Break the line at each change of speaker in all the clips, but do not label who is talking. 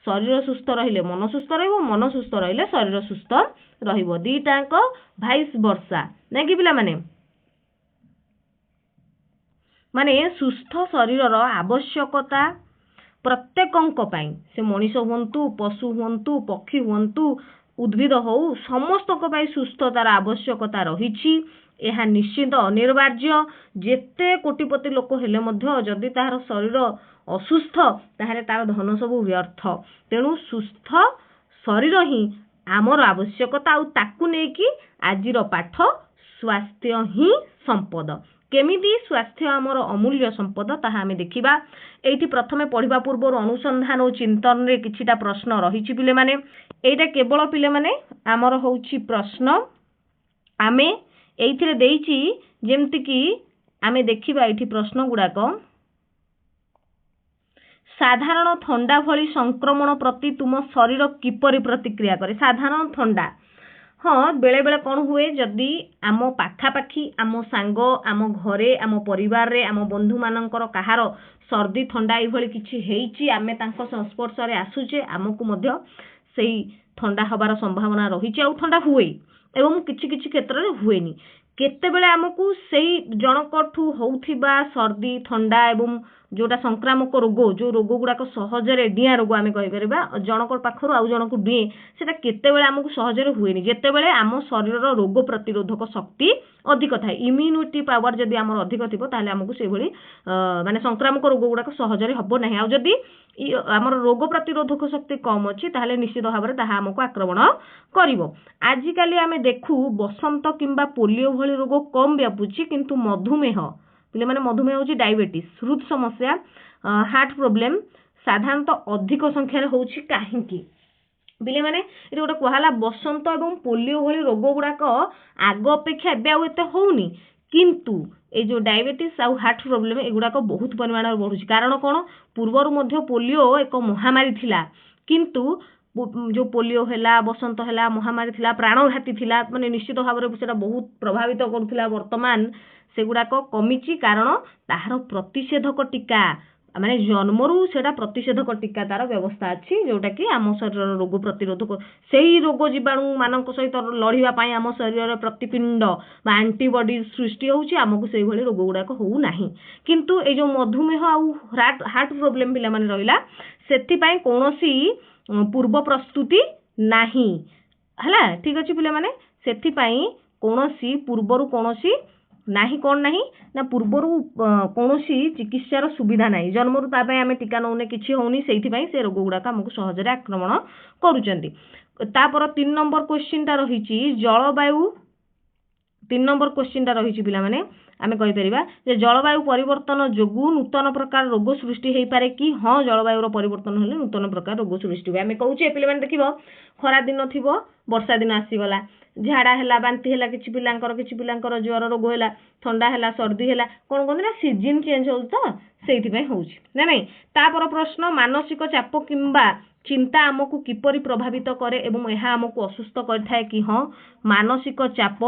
शरीर सुस्थ रहिले मन सुस्थ रहिबो मन सुस्थ रहिले शरीर सुस्थ रहिबो दीटाक भाइस वर्षा ना कि पिला माने सुस्थ शरीर आवश्यकता प्रत्येकंक पाई से मनीष हुंतु पशु हुंतु पक्षी हुंतु उद्भिद हो समस्त सुस्थतार आवश्यकता रही यह निश्चित अनिवार्य जेते कोटिपति लोक हेले मध्य जदि तार शरीर असुस्थ ताहले तार धन सब व्यर्थ तेणु सुस्थ शरीर ही आमर आवश्यकता आ ताकू नेकी आजिर पाठ स्वास्थ्य ही संपद केमिति स्वास्थ्य आमर अमूल्य संपद ताहा आमे देखिबा एठी प्रथमे पढ़िबा पूर्व अनुसंधान और चिंतन रे किछिटा प्रश्न रहिछि पिले माने एटा केवल पिले माने आमर होउछि प्रश्न आमे एइथिरे देइछि जेमति कि आमे देखिबा एठी प्रश्न गुडाक साधारण ठंडा भली संक्रमण प्रति तुम शरीर किपरि प्रतिक्रिया करे साधारण ठंडा हाँ बेले बेले कौन हुए जदि आम पाखापाखी आम सांग आम घरे आम परिवार रे आम बंधु मानकर कहार सर्दी ठंडा ये किछि हेइछि आमे तांको संस्पर्श रे आसुचे आमको मध्य सेही ठंडा हबार संभावना रही आ ठंडा हुए एवं किछि किछि क्षेत्र रे हुएनी केतेबेले आमको सेही जनकठू होउथिबा सर्दी ठंडा एवं जोटा संक्रामक रोग जो रोग गुड़ाक सहजरे डिया रोग आम कहीपर जनक पाखर आउ जनक डिए से केतेबेले आमको सहजरे हुएनी जेतेबेले आम शरीर रोग प्रतिरोधक शक्ति अधिक थाए इम्यूनिटी पावर जदि आमर अधिक थिबो ताहले आमको से भली माने संक्रामक रोग गुड़ाक सहजरे हबो नाही आ जदि आमर रोग प्रतिरोधक शक्ति कम अछि ताहले निश्चित भाव में ताहा आमको आक्रमण करिवो आजिकाली आमे देखू बसंत किंबा पोलियो भली रोग कम व्यापुची किंतु मधुमेह पिले माने मधुमेह होची डायबिटीज हृद समस्या हार्ट प्रॉब्लम साधारणतः अधिक संख्या रे होची काहेकि पिले माने एटा गोटे कहला बसंत एवं पोलियो भली रोग गुड़ाक आग अपेक्षा एबे आउ एते होउनी किंतु ए जो डायबिटीज आ हार्ट प्रॉब्लम एगुड़ाक बहुत परिमाण में बढ़ुची कारण कौन पूर्वर मध्य पोलियो एक महामारी थिला किंतु जो पोलियो हैला बसंत हैला महामारी थिला प्राणघाती थिला माने निश्चित भाव में सेटा बहुत प्रभावित करुथिला वर्तमान सेगुड़ाक कमिची कारण ताहार प्रतिषेधक टीका माने जन्मरू सेटा प्रतिषेधक टीका तार व्यवस्था अच्छी जोटा कि आम शरीर रोग प्रतिरोधक सेही रोग जीवाणु मानक सहित लड़िबा पई आम शरीर प्रतिपिंड बा एंटीबॉडी सृष्टि होउची आमको सेही भली रोग गुड़ाक होउ नाही किंतु ए जो मधुमेह आ हार्ट प्रॉब्लम पिला माने रहिला सेति पई कोनोसी पूर्व प्रस्तुति नाही हला ठीक अछि पिला माने सेति पई कोनोसी पूर्वरु कोनोसी नाही कौन नाही ना पूर्वरु कोनोसी चिकित्सार सुविधा नाही जन्मरु ता पई आमे टीका नौने किछि होउनी सेहि पई से रोग गुड़ाक हमको सहजरे आक्रमण करूचंती तापर 3 नंबर क्वेश्चन ता रहिछि जलवायु 3 नंबर क्वेश्चन ता रहिछि पिला माने आमे कहि परिबा जे जलवायु परिवर्तन जोगु नूतन प्रकार रोग सृष्टि हेई पारे कि हां जलवायु परिवर्तन हेले नूतन प्रकार रोग सृष्टि होय आमे कहूचे पिले माने देखिबो खरा दिन थिबो वर्षा दिन आसी गला झाड़ा हैला बांती हैला किछि पिलांकर ज्वर रोग हैला ठंडा हैला सर्दी हैला कोन कोन ना सीजन चेंज होउ त सेहि पई होउची ना नहीं तापर प्रश्न मानसिक चाप किंबा चिंता आमको किपरि प्रभावित करे एवं यह आमको असुस्थ करथाय कि हां मानसिक चाप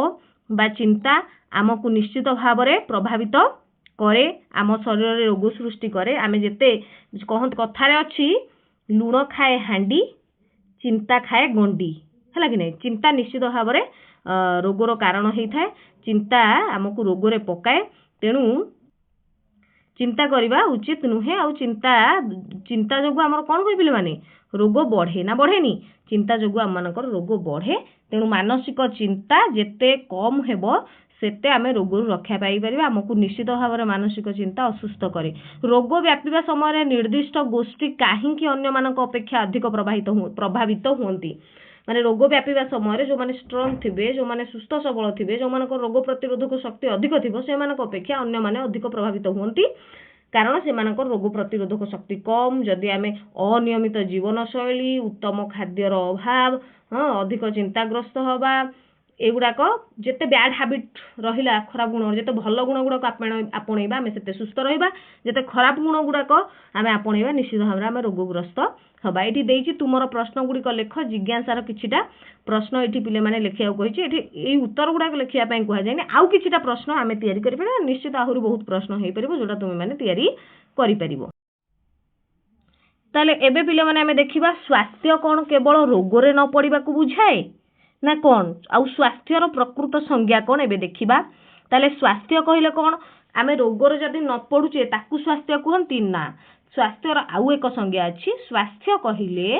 बा चिंता आमको निश्चित भाव में प्रभावित करे आम शरीर रे रोग सृष्टि करे आमे जेते कहत कथारे अछि लुण खाए हांडी चिंता खाए गंडी है कि नहीं चिंता निश्चित भाव में रोगर कारण होता है चिंता आमको रोगरे पकाए तेणु चिंता करवा उचित नुहे आ चिंता जो आम कौन कह माने रोग बढ़े ना बढ़ेनी चिंता जो आम मान रोग बढ़े तेणु मानसिक चिंता जेते कम हेबो सेते आमे रोग रक्षा पाई परिबा आमको निश्चित भाव में मानसिक चिंता असुस्थ करे रोग व्यापीबा समय निर्दिष्ट गोष्ठी काहींकि अन्य मानक अपेक्षा अधिक प्रभावित होती माने रोग व्यापीबा समय जो माने स्ट्रांग थिबे जो माने सुस्थ सबल थिबे जो मानक रोग प्रतिरोधक शक्ति अधिक थिबो से मानक अपेक्षा अन्य माने अधिक प्रभावित होती कारण से मानक रोग प्रतिरोधक शक्ति कम जदि आमे अनियमित जीवन शैली उत्तम खाद्यर अभाव अधिक चिंताग्रस्त हवा एगुड़ाक जिते बैड हैबिट रहिला खराब गुण जिते भल गुण गुड़ाक आपणेबा आमे सेते सुस्थ रहिबा जिते खराब गुण गुड़ाक आमे आपणेबा निश्चित भाव में आमे रोगग्रस्त हबा एठी देइछि तुमर प्रश्न गुड़िक लेख जिज्ञासार किछिटा प्रश्न एठी पिले माने लेखिया कहिछि एठी एई उत्तर गुड़ाक लेखिया पई कहै जायनि आउ किछिटा प्रश्न आमे तयारी करि परिबा निश्चित आहुरी बहुत प्रश्न हेइ परिबो जोटा तुमे माने तयारी करि परिबो ताले एबे पिले माने आमे देखिबा स्वास्थ्य कोन केवल रोगरे न पड़िबा को बुझाए ना कोन आउ स्वास्थ्यर प्रकृत संज्ञा कोन एबे देखिबा ताले स्वास्थ्य कहिले कोन आमे रोगरे जदि न पडुचे ताकू स्वास्थ्य कहंती ना स्वास्थ्यर आउ एक संज्ञा अछि स्वास्थ्य कहिले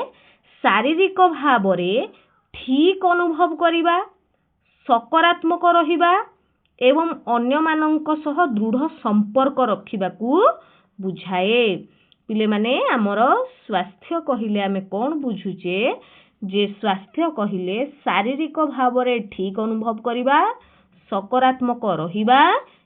शारीरिक भावरे ठीक अनुभव करिबा सकारात्मक रहिबा एवं अन्य मानक सह दृढ़ संपर्क रखिबाकू बुझाए पिले माने हमर स्वास्थ्य कहिले आमे कोन बुझुचे जे स्वास्थ्य कहिले शारीरिक भावरे ठीक अनुभव करिबा सकारात्मक रहिबा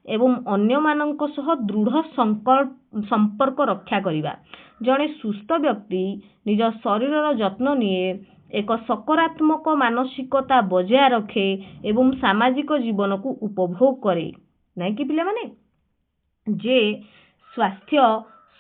एवं अन्य मानक सह दृढ़ संपर्क रक्षा करिबा जणे सुस्थ व्यक्ति निज शरीरर जत्न निये एक सकारात्मक मानसिकता बजाय रखे एवं सामाजिक जीवन को उपभोग करे नहीं कि पिले माने जे स्वास्थ्य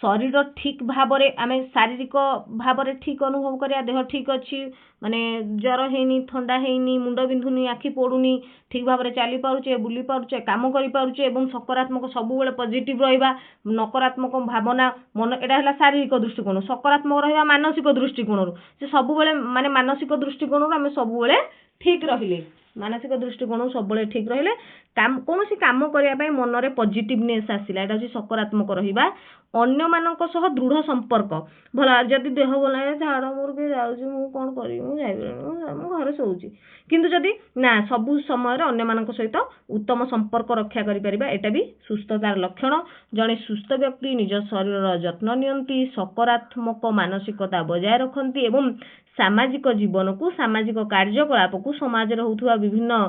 शरीर ठीक भावरे आमे शारीरिक भावरे ठीक अनुभव करिया देह ठीक अछि माने ज्वर हेनी ठंडा हेनी मुंड बिंधुनी आखि पडुनी ठीक भावरे चली पारुचे बुली पारुचे काम करि पारुचे एवं सकारात्मक सब बेले पॉजिटिव रहिबा नकारात्मक भावना मन एटा हला शारीरिक दृष्टिकोण सकारात्मक रहिबा मानसिक दृष्टिकोण से सब बेले माने मानसिक दृष्टिकोण आमे सब बेले ठीक रहिले मानसिक दृष्टिकोण सब बेले ठीक रहिले काम कोनोसी काम करिया पई मन रे पॉजिटिवनेस आसिला एटा जे सकारात्मक रहिबा अन्य मानक सह दृढ़ संपर्क भला जदि देह बोलाय झाड़ मोर के जाउची मु कोन करी मु जाइबे मु घरे सोउची किंतु जदि ना सब समय रे अन्य मानक सहित उत्तम संपर्क रक्षा करि परिबा एटा भी सुस्थतार लक्षण जणे सुस्थ व्यक्ति निज शरीरर जत्न नियंती सकारात्मक मानसिकता बजाय रखंती एवं सामाजिक जीवन को सामाजिक कार्यकलाप को समाज रे होथुवा विभिन्न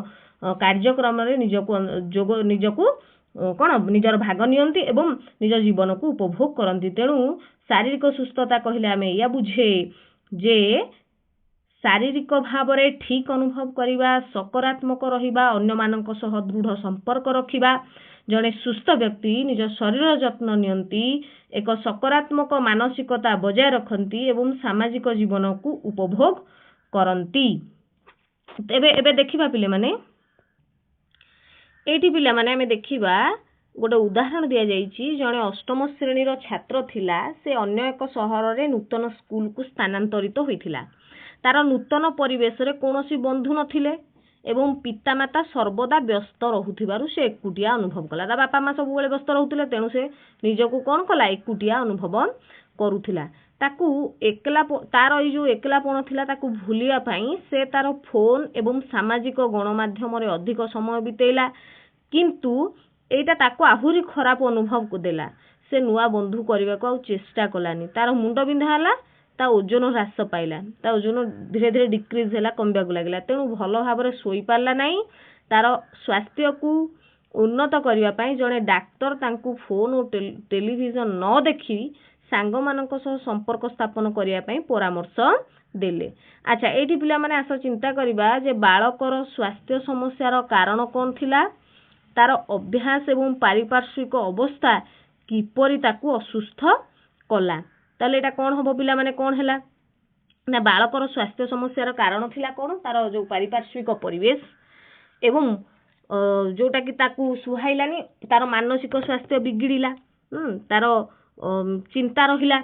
कार्यक्रम रे निजको कौन निजर भाग नियंती एवं निज जीवन को उपभोग करती तेणु शारीरिक सुस्थता कहले आमे या बुझे जे शारीरिक भावरे ठीक अनुभव करिबा सकारात्मक रहिबा अन्य मानक सह दृढ़ संपर्क रखिबा जणे सुस्थ व्यक्ति निज शरीर जत्न नियंती एक सकारात्मक मानसिकता बजाय रखंती एवं सामाजिक जीवन को उपभोग करंती एबे एबे देखिबा पिले माने एठी पिला माने हमें देखिबा गोटे उदाहरण दिया जाइछि जणे अष्टम श्रेणी रो छात्र थिला से अन्य एक शहर रे नूतन स्कूल को स्थानांतरित होइथिला तार नूतन परिवेश रे कोनोसी बंधु नथिले एवं पितामाता सर्वदा व्यस्त रहुथिबारु से एकुटिया अनुभव कला ता बापा मा सब बेले व्यस्त रहुथिले तेणु से निजको कोन कला एकुटिया अनुभव करूथिला ताकू एकला तार ई जो एकलापण थिला ताकू भूलिया पई से तार फोन एवं सामाजिक गणमाध्यम रे अधिक समय बितेइला किंतु एटा ताकू आहुरी खराब अनुभव को देला से नुआ बंधु करबा को चेष्टा कलानी तार मुंड बिंधा हला ता ओजन ह्रास पाइला ता ओजन धीरे धीरे डिक्रीज होला कमबा को लागला तेणु भलो भाबरे सोई पारला नाही तार स्वास्थ्य को उन्नत करबा पई जणे डॉक्टर तांकू फोन और टेलीविजन न देखि सांग मानक सह संपर्क स्थापन करिया पई परामर्श देले अच्छा एठी पिला माने आस चिंता करिबा जे बालकर स्वास्थ्य समस्यार कारण कोन थिला तार अभ्यास एवं पारिपार्श्विक अवस्था किपरि ताकू असुस्थ कला ताले एटा कोन होबो पिला माने कोन हैला ना बालकर स्वास्थ्य समस्यार कारण थिला कोन तार जो पारिपार्श्विक परिवेश एवं जोटा कि ताकू सुहाइलानी तार मानसिक स्वास्थ्य बिगिड़िला तार चिंता रहिला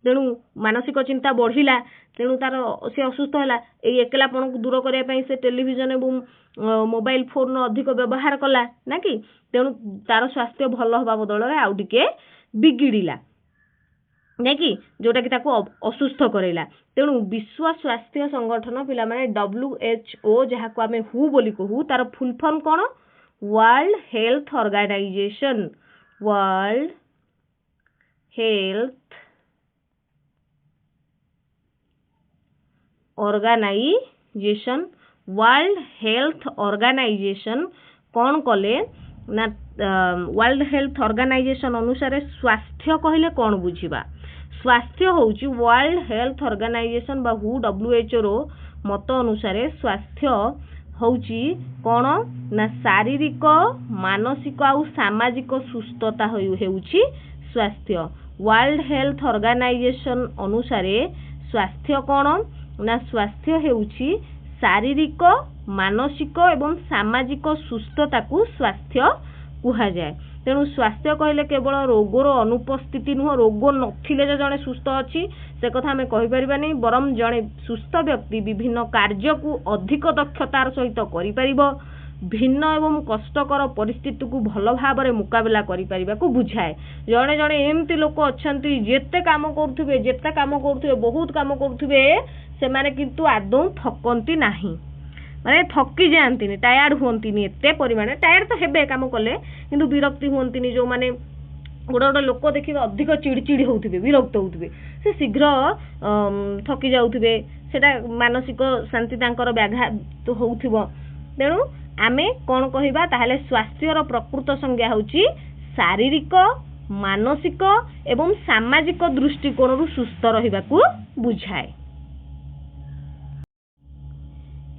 तेणु मानसिक चिंता बढ़िला तेणु तार से असुस्थ हैला एई एकलापण को दूर करिया पई से टेलीविजन एवं मोबाइल फोन अधिक व्यवहार कला ना कि तेणु तार स्वास्थ्य भलो होबा बदल रे आउ टिके बिगिड़िला नेकी जोटा कि ताको असुस्थ करेला तेणु विश्व स्वास्थ्य संगठन पिला माने WHO जहा को आमे हु बोली कहू तार फुल फॉर्म कोन world health organisation world health organisation world health organisation कौन कले ना वर्ल्ड हेल्थ ऑर्गेनाइजेशन अनुसार स्वास्थ्य कहले कौन बुझिबा स्वास्थ्य होउची वर्ल्ड हेल्थ ऑर्गेनाइजेशन बा WHO रो मत अनुसार स्वास्थ्य होउची कौन ना शारीरिक मानसिक आ सामाजिक सुस्थता हेउची स्वास्थ्य वर्ल्ड हेल्थ ऑर्गेनाइजेशन अनुसार स्वास्थ्य कौन ना स्वास्थ्य हेउची शारीरिक मानसिक एवं सामाजिक सुस्थता को स्वास्थ्य कुहा जाए तेणु स्वास्थ्य कहले केवल रोगर अनुपस्थिति नुह रोग नथिले जे जणे सुस्थ अछि से कथा आमे कहि परिबानी बरम जणे सुस्थ व्यक्ति विभिन्न कार्य को अधिक दक्षतार सहित करि परिबो भिन्न एवं कष्टकर परिस्थिति को भल भाव में मुकाबला करि परिबा को बुझाए जणे जणे एमती लोक अछंती जेते काम करुथुबे बहुत काम करुथुबे से माने किंतु आदौ थकंती नाही माने थकी जाती टायर्ड हुअंती एते परिमाण टायर्ड तो हेबे काम कले किंतु विरक्ति हुअंती जो माने गोटे गोटे लोक देखिए अधिक चिड़चिड़ी होउथिबे विरक्त होउथिबे से शीघ्र थकी जाउथिबे सेटा मानसिक शांति तांकर व्याघात होउथिबो तेणु आमे कोन कहिबा ताहले स्वास्थ्यर प्रकृत संज्ञा होउची शारीरिक मानसिक एवं सामाजिक दृष्टिकोण सुस्थ रहिबा को बुझाए।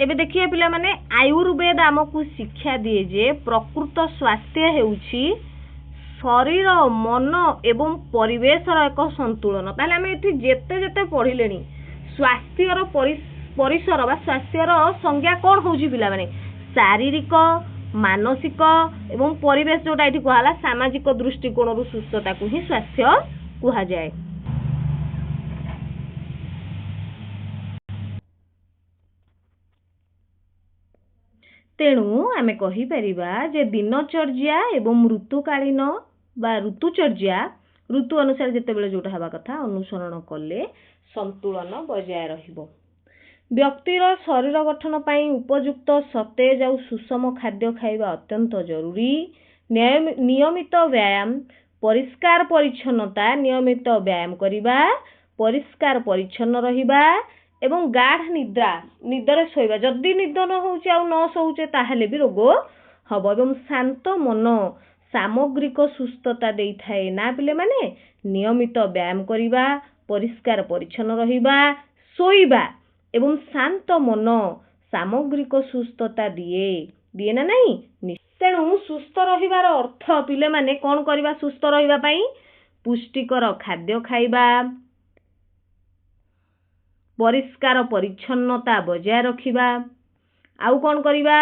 एबे देखिए पिला माने आयुर्वेद आमको शिक्षा दिए जे प्रकृत स्वास्थ्य हेउची शरीर मन एवं परिवेशर एक संतुलन ताले आमे एठी जेते जेते पढ़िलेनी स्वास्थ्यर परिसर बा स्वास्थ्यर संज्ञा कोन होउची पिला माने शारीरिक मानसिक एवं परिवेश जोटा एठी कहला सामाजिक दृष्टिकोण सुस्थता को ही स्वास्थ्य कहा जाए। तेणु आमे कहि परिबा जे दिनचर्या एवं ऋतुकालीन बा ऋतुचर्या ऋतु अनुसार जेतेबेले जोटा हवा कथा अनुसरण कले संतुलन बजाय रहिबो। व्यक्तिर शरीर गठन पाई उपयुक्त सतेज और सुषम खाद्य खाइबा अत्यंत जरूरी। नियमित व्यायाम परिष्कार परिच्छन्नता नियमित व्यायाम करिबा परिष्कार परिच्छन्न रहिबा एवं गाढ़ निद्रा निदरे शोइबा जदि निद न होउचे आ न शोउचे ताहले भी रोग हबो एवं शांत मन सामग्रिक सुस्थता देई थाए ना पिले माने नियमित व्यायाम करिबा परिष्कार परिच्छन्न रहिबा शोइबा एवं शांत मन सामग्रिक सुस्थता दिए ना नहीं। तेणु सुस्थ रहिबार अर्थ पिले माने कोन करिबा सुस्थ रहिबा पई पुष्टिकर खाद्य खाइबा परिष्कार परिच्छन्नता बजाय रखिबा आउ कोन करिबा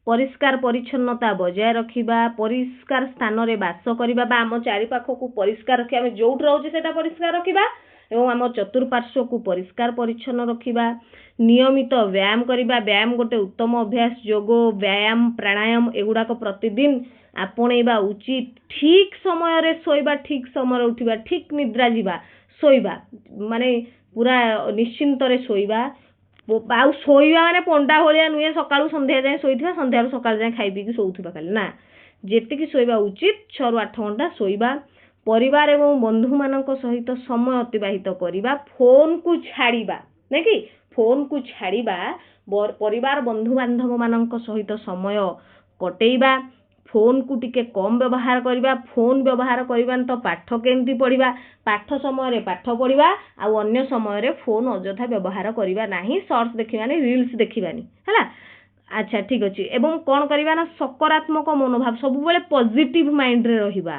परिष्कार परिच्छन्नता बजाय रखिबा परिष्कार स्थान रे वास करिबा बा आम चारि पाख को परिष्कार रखिबा आमे जोठ रहउचे सेटा परिष्कार रखिबा एवं आम चतुर्पार्श्व को परिष्कार परिच्छन्न रखिबा नियमित व्यायाम करिबा व्यायाम गोटे उत्तम अभ्यास योग व्यायाम प्राणायाम एगुडा को प्रतिदिन आपणेबा उचित ठीक समय रे सोइबा ठीक समय रे उठिबा ठीक निद्रा जीवा सोइबा माने पूरा निश्चिंत रे सोइबा आउ सोइबा माने पंडा भलिया नुहे सकाळु संध्या जाय सोइथिबा संध्या रु सकाळ जाय खाइ पी कि सोउथिबा खाली ना जेतिकी सोइबा उचित 6 ରୁ 8 घंटा सोइबा परिवार एवं बंधु मानक सहित समय अतिबाहित करिबा फोन को छाड़िबा नै कि फोन को छाड़िबा परिवार बंधु बांधव मानक सहित समय कटेइबा फोन को टिके कम व्यवहार करिबा फोन व्यवहार करिबा तो पाठ केमती पढ़िबा पाठ समय रे पाठ पढ़िबा आ अन्य समय रे फोन अजथा व्यवहार करिबा नाही शॉर्ट्स देखिबानी रील्स देखिबानी हला। अच्छा ठीक अछि एवं कोन करिबा ना सकारात्मक मनोभाव सब बेले पॉजिटिव माइंड रे रहिबा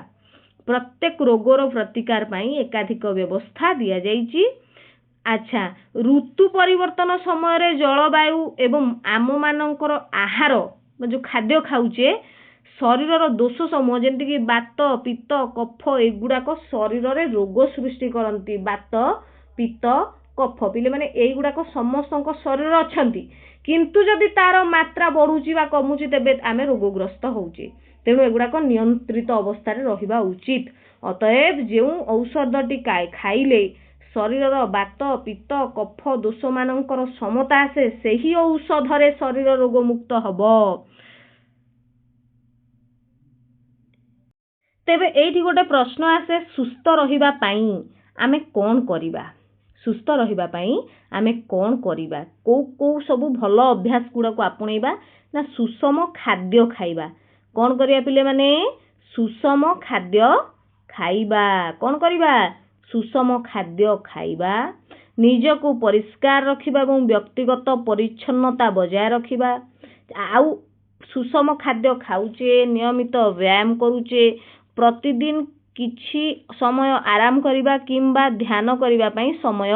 प्रत्येक रोगर प्रतिकार पाई एकाधिक व्यवस्था दिया जाइछि। अच्छा ऋतु परिवर्तन समय रे जलवायु एवं आम मानकर आहार जो खाद्य खाउचे शरीर दोष समूह जेमती कि बात पित्त कफ एगुड़ाक शरीर रे रोग सृष्टि करती बात पित्त कफ पिले माने एगुड़ाक समस्त शरीर अछंती किंतु जदि तार मात्रा बढ़ुची बा कमुची तेबे आमे रोगग्रस्त होउचे तेणु एगुड़ाक नियंत्रित अवस्था रे रहिबा उचित। अतएव जेउ औषधटी खाइले शरीर बात पित्त कफ दोष मानकर समता आसे सेही औषध रे शरीर रोग मुक्त हबो। तेबे एठी गोटे प्रश्न आसे सुस्थ रहिबा पई आमे कोन करिबा सुस्थ रहिबा पई आमे कोन करिबा को को सब भलो अभ्यास गुडा को आपणैबा ना सुषम खाद्य खाइबा कोन करिया पिले माने सुषम खाद्य खाइबा कोन करिबा सुषम खाद्य खाइबा निजको परिष्कार रखिबा एवं व्यक्तिगत परिच्छन्नता बजाय रखिबा आउ सुषम खाद्य खाउचे नियमित व्यायाम करूचे प्रतिदिन किछि समय आराम करिबा किंबा ध्यान करिबा पई समय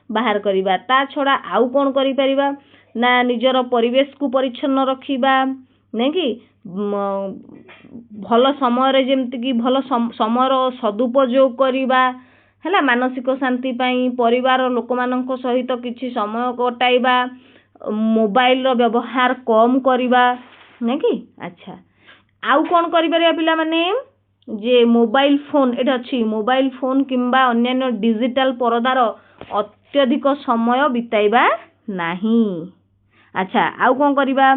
बाहर करिबा ता छडा आउ कोन करि परिबा ना निजर परिवेश को परिच्छन्न रखिबा ନାଇଁ କି ଭଲ ସମୟରେ ଯେମିତିକି ଭଲ ସମୟର ସଦୁପଯୋଗ କରିବା ହେଲା, ମାନସିକ ଶାନ୍ତି ପାଇଁ ପରିବାର ଲୋକମାନଙ୍କ ସହିତ କିଛି ସମୟ କଟାଇବା, ମୋବାଇଲର ବ୍ୟବହାର କମ୍ କରିବା, ନାଇଁ କି। ଆଚ୍ଛା, ଆଉ କ'ଣ କରିପାରିବା ପିଲାମାନେ, ଯେ ମୋବାଇଲ ଫୋନ୍, ଏଠି ଅଛି ମୋବାଇଲ ଫୋନ୍ କିମ୍ବା ଅନ୍ୟାନ୍ୟ ଡିଜିଟାଲ ପରଦାର ଅତ୍ୟଧିକ ସମୟ ବିତାଇବା ନାହିଁ। ଆଚ୍ଛା, ଆଉ କ'ଣ କରିବା,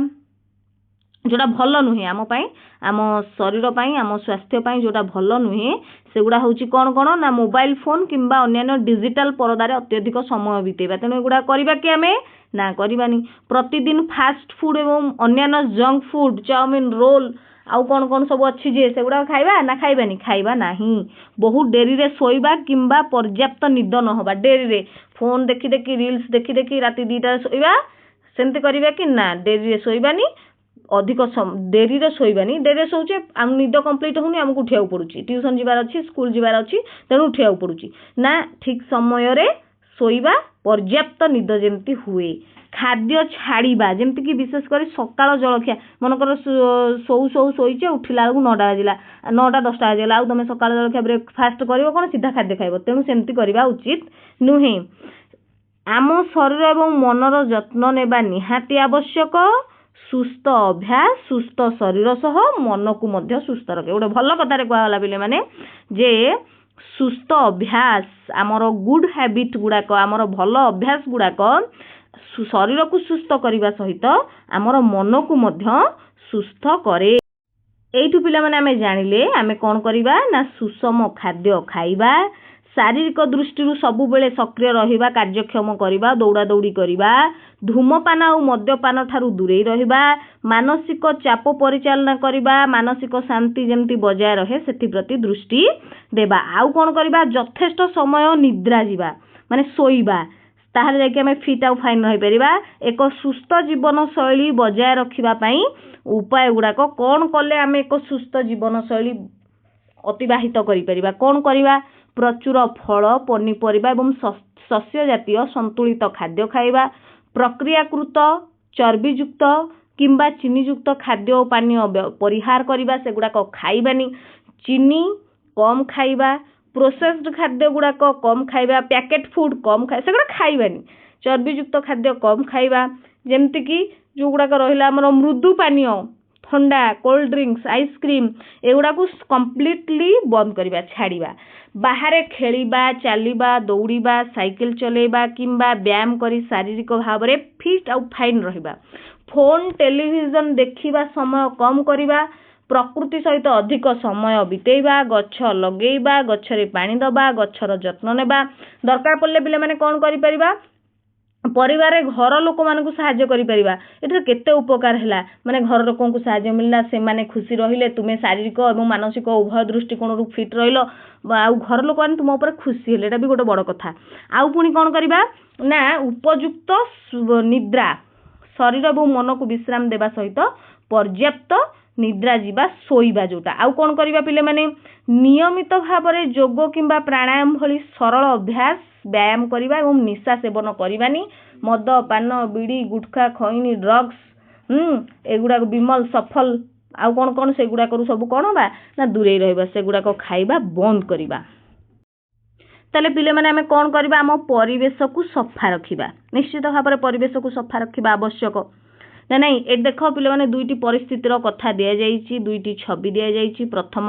ଯୋଉଟା ଭଲ ନୁହେଁ ଆମ ପାଇଁ, ଆମ ଶରୀର ପାଇଁ, ଆମ ସ୍ୱାସ୍ଥ୍ୟ ପାଇଁ ଯୋଉଟା ଭଲ ନୁହେଁ ସେଗୁଡ଼ା ହେଉଛି କ'ଣ କ'ଣ ନା ମୋବାଇଲ ଫୋନ୍ କିମ୍ବା ଅନ୍ୟାନ୍ୟ ଡିଜିଟାଲ ପରଦାରେ ଅତ୍ୟଧିକ ସମୟ ବିତେଇବା। ତେଣୁ ଏଗୁଡ଼ା କରିବା କି ଆମେ ନା କରିବାନି। ପ୍ରତିଦିନ ଫାଷ୍ଟ ଫୁଡ୍ ଏବଂ ଅନ୍ୟାନ୍ୟ ଜଙ୍କ ଫୁଡ୍, ଚାଉମିନ, ରୋଲ ଆଉ କ'ଣ କ'ଣ ସବୁ ଅଛି ଯେ ସେଗୁଡ଼ା ଖାଇବା ନା ଖାଇବାନି, ଖାଇବା ନାହିଁ। ବହୁତ ଡେରିରେ ଶୋଇବା କିମ୍ବା ପର୍ଯ୍ୟାପ୍ତ ନିଦ ନ ହେବା, ଡେରିରେ ଫୋନ୍ ଦେଖି ଦେଖି ରିଲ୍ସ ଦେଖି ଦେଖି ରାତି 2ଟାରେ ଶୋଇବା, ସେମିତି କରିବା କି ନା, ଡେରିରେ ଶୋଇବାନି, ଅଧିକ ଡେରିରେ ଶୋଇବାନି। ଡେରିରେ ଶୋଉଛେ ଆମ ନିଦ କମ୍ପ୍ଲିଟ୍ ହେଉନି, ଆମକୁ ଉଠିବାକୁ ପଡ଼ୁଛି, ଟ୍ୟୁସନ୍ ଯିବାର ଅଛି, ସ୍କୁଲ ଯିବାର ଅଛି, ତେଣୁ ଉଠିବାକୁ ପଡ଼ୁଛି ନା। ଠିକ୍ ସମୟରେ ଶୋଇବା, ପର୍ଯ୍ୟାପ୍ତ ନିଦ ଯେମିତି ହୁଏ। ଖାଦ୍ୟ ଛାଡ଼ିବା, ଯେମିତିକି ବିଶେଷ କରି ସକାଳ ଜଳଖିଆ, ମନେକର ଶୋଇଛେ ଉଠିଲା ବେଳକୁ 9ଟା ବାଜିଲା, 9ଟା 10ଟା ବାଜିଲା, ଆଉ ତୁମେ ସକାଳ ଜଳଖିଆ ବ୍ରେକଫାଷ୍ଟ କରିବ କ'ଣ, ସିଧା ଖାଦ୍ୟ ଖାଇବ, ତେଣୁ ସେମିତି କରିବା ଉଚିତ ନୁହେଁ। ଆମ ଶରୀର ଏବଂ ମନର ଯତ୍ନ ନେବା ନିହାତି ଆବଶ୍ୟକ। ସୁସ୍ଥ ଅଭ୍ୟାସ ସୁସ୍ଥ ଶରୀର ସହ ମନକୁ ମଧ୍ୟ ସୁସ୍ଥ ରଖେ। ଗୋଟେ ଭଲ କଥାରେ କୁହାଗଲା ପିଲାମାନେ ଯେ ସୁସ୍ଥ ଅଭ୍ୟାସ, ଆମର ଗୁଡ୍ ହ୍ୟାବିଟ୍ ଗୁଡ଼ାକ, ଆମର ଭଲ ଅଭ୍ୟାସ ଗୁଡ଼ାକ ଶରୀରକୁ ସୁସ୍ଥ କରିବା ସହିତ ଆମର ମନକୁ ମଧ୍ୟ ସୁସ୍ଥ କରେ। ଏଇଠୁ ପିଲାମାନେ ଆମେ ଜାଣିଲେ ଆମେ କ'ଣ କରିବା ନା ସୁଷମ ଖାଦ୍ୟ ଖାଇବା, ଶାରୀରିକ ଦୃଷ୍ଟିରୁ ସବୁବେଳେ ସକ୍ରିୟ ରହିବା, କାର୍ଯ୍ୟକ୍ଷମ କରିବା, ଦୌଡ଼ାଦୌଡ଼ି କରିବା, ଧୂମପାନ ଆଉ ମଦ୍ୟପାନ ଠାରୁ ଦୂରେଇ ରହିବା, ମାନସିକ ଚାପ ପରିଚାଳନା କରିବା, ମାନସିକ ଶାନ୍ତି ଯେମିତି ବଜାୟ ରହେ ସେଥିପ୍ରତି ଦୃଷ୍ଟି ଦେବା। ଆଉ କ'ଣ କରିବା, ଯଥେଷ୍ଟ ସମୟ ନିଦ୍ରା ଯିବା, ମାନେ ଶୋଇବା, ତାହେଲେ ଯାଇକି ଆମେ ଫିଟ୍ ଆଉ ଫାଇନ୍ ରହିପାରିବା। ଏକ ସୁସ୍ଥ ଜୀବନଶୈଳୀ ବଜାୟ ରଖିବା ପାଇଁ ଉପାୟ ଗୁଡ଼ାକ କ'ଣ କଲେ ଆମେ ଏକ ସୁସ୍ଥ ଜୀବନଶୈଳୀ ଅତିବାହିତ କରିପାରିବା, କ'ଣ କରିବା, ପ୍ରଚୁର ଫଳ, ପନିପରିବା ଏବଂ ଶସ୍ୟ ଜାତୀୟ ସନ୍ତୁଳିତ ଖାଦ୍ୟ ଖାଇବା, ପ୍ରକ୍ରିୟାକୃତ ଚର୍ବିଯୁକ୍ତ କିମ୍ବା ଚିନିଯୁକ୍ତ ଖାଦ୍ୟ ଓ ପାନୀୟ ପରିହାର କରିବା, ସେଗୁଡ଼ାକ ଖାଇବାନି। ଚିନି କମ୍ ଖାଇବା, ପ୍ରୋସେସ୍ଡ ଖାଦ୍ୟ ଗୁଡ଼ାକ କମ୍ ଖାଇବା, ପ୍ୟାକେଟ୍ ଫୁଡ୍ କମ୍ ଖାଇବା, ସେଗୁଡ଼ା ଖାଇବାନି। ଚର୍ବିଯୁକ୍ତ ଖାଦ୍ୟ କମ୍ ଖାଇବା, ଯେମିତିକି ଯେଉଁଗୁଡ଼ାକ ରହିଲା ଆମର ମୃଦୁ ପାନୀୟ, ଥଣ୍ଡା, କୋଲ୍ଡ ଡ୍ରିଙ୍କସ୍, ଆଇସ୍କ୍ରିମ୍, ଏଗୁଡ଼ାକୁ କମ୍ପ୍ଲିଟଲି ବନ୍ଦ କରିବା, ଛାଡ଼ିବା। ବାହାରେ ଖେଳିବା, ଚାଲିବା, ଦୌଡ଼ିବା, ସାଇକେଲ ଚଲେଇବା କିମ୍ବା ବ୍ୟାୟାମ କରି ଶାରୀରିକ ଭାବରେ ଫିଟ୍ ଆଉ ଫାଇନ୍ ରହିବା। ଫୋନ୍ ଟେଲିଭିଜନ ଦେଖିବା ସମୟ କମ୍ କରିବା, ପ୍ରକୃତି ସହିତ ଅଧିକ ସମୟ ବିତେଇବା, ଗଛ ଲଗେଇବା, ଗଛରେ ପାଣି ଦେବା, ଗଛର ଯତ୍ନ ନେବା। ଦରକାର ପଡ଼ିଲେ ପିଲାମାନେ କ'ଣ କରିପାରିବା, ପରିବାରରେ ଘର ଲୋକମାନଙ୍କୁ ସାହାଯ୍ୟ କରିପାରିବା। ଏଥିରେ କେତେ ଉପକାର ହେଲା, ମାନେ ଘର ଲୋକଙ୍କୁ ସାହାଯ୍ୟ ମିଳିଲା, ସେମାନେ ଖୁସି ରହିଲେ, ତୁମେ ଶାରୀରିକ ଏବଂ ମାନସିକ ଉଭୟ ଦୃଷ୍ଟିକୋଣରୁ ଫିଟ୍ ରହିଲ, ଆଉ ଘର ଲୋକମାନେ ତୁମ ଉପରେ ଖୁସି ହେଲେ, ଏଇଟା ବି ଗୋଟେ ବଡ଼ କଥା। ଆଉ ପୁଣି କ'ଣ କରିବା ନା ଉପଯୁକ୍ତ ନିଦ୍ରା, ଶରୀର ଏବଂ ମନକୁ ବିଶ୍ରାମ ଦେବା ସହିତ ପର୍ଯ୍ୟାପ୍ତ ନିଦ୍ରା ଯିବା, ଶୋଇବା ଯୋଉଟା। ଆଉ କ'ଣ କରିବା ପିଲାମାନେ, ନିୟମିତ ଭାବରେ ଯୋଗ କିମ୍ବା ପ୍ରାଣାୟାମ ଭଳି ସରଳ ଅଭ୍ୟାସ, ବ୍ୟାୟାମ କରିବା ଏବଂ ନିଶା ସେବନ କରିବାନି। ମଦ, ପାନ, ବିଡ଼ି, ଗୁଟଖା, ଖଇନି, ଡ୍ରଗ୍ସ, ଏଗୁଡ଼ାକ ବିମଲ, ସଫଲ ଆଉ କ'ଣ କ'ଣ ସେଗୁଡ଼ାକରୁ ସବୁ କ'ଣ ବା ନା ଦୂରେଇ ରହିବା, ସେଗୁଡ଼ାକ ଖାଇବା ବନ୍ଦ କରିବା। ତାହେଲେ ପିଲାମାନେ ଆମେ କ'ଣ କରିବା, ଆମ ପରିବେଶକୁ ସଫା ରଖିବା, ନିଶ୍ଚିତ ଭାବରେ ପରିବେଶକୁ ସଫା ରଖିବା ଆବଶ୍ୟକ ନା ନାଇଁ। ଏଠି ଦେଖ ପିଲାମାନେ ଦୁଇଟି ପରିସ୍ଥିତିର କଥା ଦିଆଯାଇଛି, ଦୁଇଟି ଛବି ଦିଆଯାଇଛି। ପ୍ରଥମ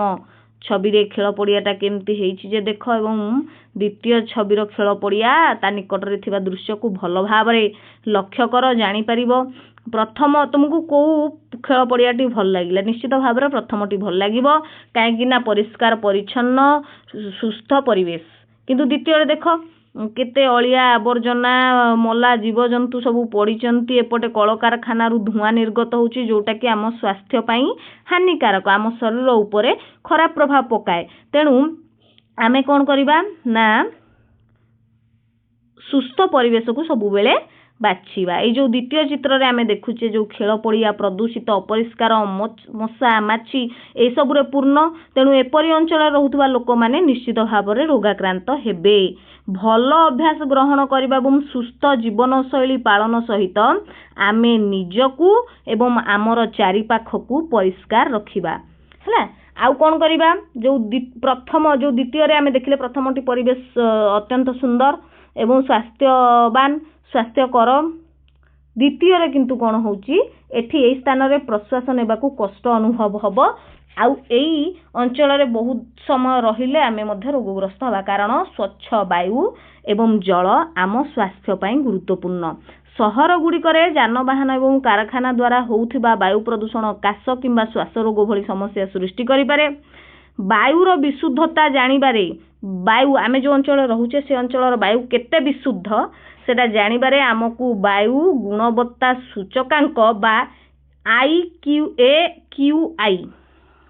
ଛବିରେ ଖେଳ ପଡ଼ିଆଟା କେମିତି ହେଇଛି ଯେ ଦେଖ, ଏବଂ ଦ୍ୱିତୀୟ ଛବିର ଖେଳ ପଡ଼ିଆ ତା ନିକଟରେ ଥିବା ଦୃଶ୍ୟକୁ ଭଲ ଭାବରେ ଲକ୍ଷ୍ୟ କର, ଜାଣିପାରିବ। ପ୍ରଥମ ତୁମକୁ କେଉଁ ଖେଳ ପଡ଼ିଆଟି ଭଲ ଲାଗିଲା? ନିଶ୍ଚିତ ଭାବରେ ପ୍ରଥମଟି ଭଲ ଲାଗିବ, କାହିଁକି ନା ପରିଷ୍କାର ପରିଚ୍ଛନ୍ନ ସୁସ୍ଥ ପରିବେଶ। କିନ୍ତୁ ଦ୍ୱିତୀୟରେ ଦେଖ କେତେ ଅଳିଆ ଆବର୍ଜନା, ମଲା ଜୀବଜନ୍ତୁ ସବୁ ପଡ଼ିଛନ୍ତି, ଏପଟେ କଳକାରଖାନାରୁ ଧୂଆଁ ନିର୍ଗତ ହେଉଛି ଯେଉଁଟାକି ଆମ ସ୍ୱାସ୍ଥ୍ୟ ପାଇଁ ହାନିକାରକ, ଆମ ଶରୀର ଉପରେ ଖରାପ ପ୍ରଭାବ ପକାଏ। ତେଣୁ ଆମେ କ'ଣ କରିବା ନା ସୁସ୍ଥ ପରିବେଶକୁ ସବୁବେଳେ ବାଛିବା। ଏଇ ଯେଉଁ ଦ୍ୱିତୀୟ ଚିତ୍ରରେ ଆମେ ଦେଖୁଛେ ଯେଉଁ ଖେଳ ପଡ଼ିଆ ପ୍ରଦୂଷିତ, ଅପରିଷ୍କାର, ମଶା ମାଛି ଏସବୁରେ ପୂର୍ଣ୍ଣ, ତେଣୁ ଏପରି ଅଞ୍ଚଳରେ ରହୁଥିବା ଲୋକମାନେ ନିଶ୍ଚିତ ଭାବରେ ରୋଗାକ୍ରାନ୍ତ ହେବେ। ଭଲ ଅଭ୍ୟାସ ଗ୍ରହଣ କରିବା ଏବଂ ସୁସ୍ଥ ଜୀବନଶୈଳୀ ପାଳନ ସହିତ ଆମେ ନିଜକୁ ଏବଂ ଆମର ଚାରିପାଖକୁ ପରିଷ୍କାର ରଖିବା ହେଲା। ଆଉ କ'ଣ କରିବା, ଯେଉଁ ଦ୍ୱିତୀୟରେ ଆମେ ଦେଖିଲେ ପ୍ରଥମଟି ପରିବେଶ ଅତ୍ୟନ୍ତ ସୁନ୍ଦର ଏବଂ ସ୍ୱାସ୍ଥ୍ୟକର। ଦ୍ୱିତୀୟରେ କିନ୍ତୁ କ'ଣ ହେଉଛି, ଏଠି ଏହି ସ୍ଥାନରେ ପ୍ରଶ୍ୱାସ ନେବାକୁ କଷ୍ଟ ଅନୁଭବ ହେବ। ଆଉ ଏଇ ଅଞ୍ଚଳରେ ବହୁତ ସମୟ ରହିଲେ ଆମେ ମଧ୍ୟ ରୋଗଗ୍ରସ୍ତ ହେବା, କାରଣ ସ୍ୱଚ୍ଛ ବାୟୁ ଏବଂ ଜଳ ଆମ ସ୍ୱାସ୍ଥ୍ୟ ପାଇଁ ଗୁରୁତ୍ୱପୂର୍ଣ୍ଣ। ସହର ଗୁଡ଼ିକରେ ଯାନବାହନ ଏବଂ କାରଖାନା ଦ୍ୱାରା ହେଉଥିବା ବାୟୁ ପ୍ରଦୂଷଣ କାଶ କିମ୍ବା ଶ୍ୱାସ ରୋଗ ଭଳି ସମସ୍ୟା ସୃଷ୍ଟି କରିପାରେ। ବାୟୁର ବିଶୁଦ୍ଧତା ଜାଣିବାରେ, ବାୟୁ ଆମେ ଯେଉଁ ଅଞ୍ଚଳରେ ରହୁଛେ ସେ ଅଞ୍ଚଳର ବାୟୁ କେତେ ବିଶୁଦ୍ଧ ସେଟା ଜାଣିବାରେ ଆମକୁ ବାୟୁ ଗୁଣବତ୍ତା ସୂଚକାଙ୍କ ବା AQI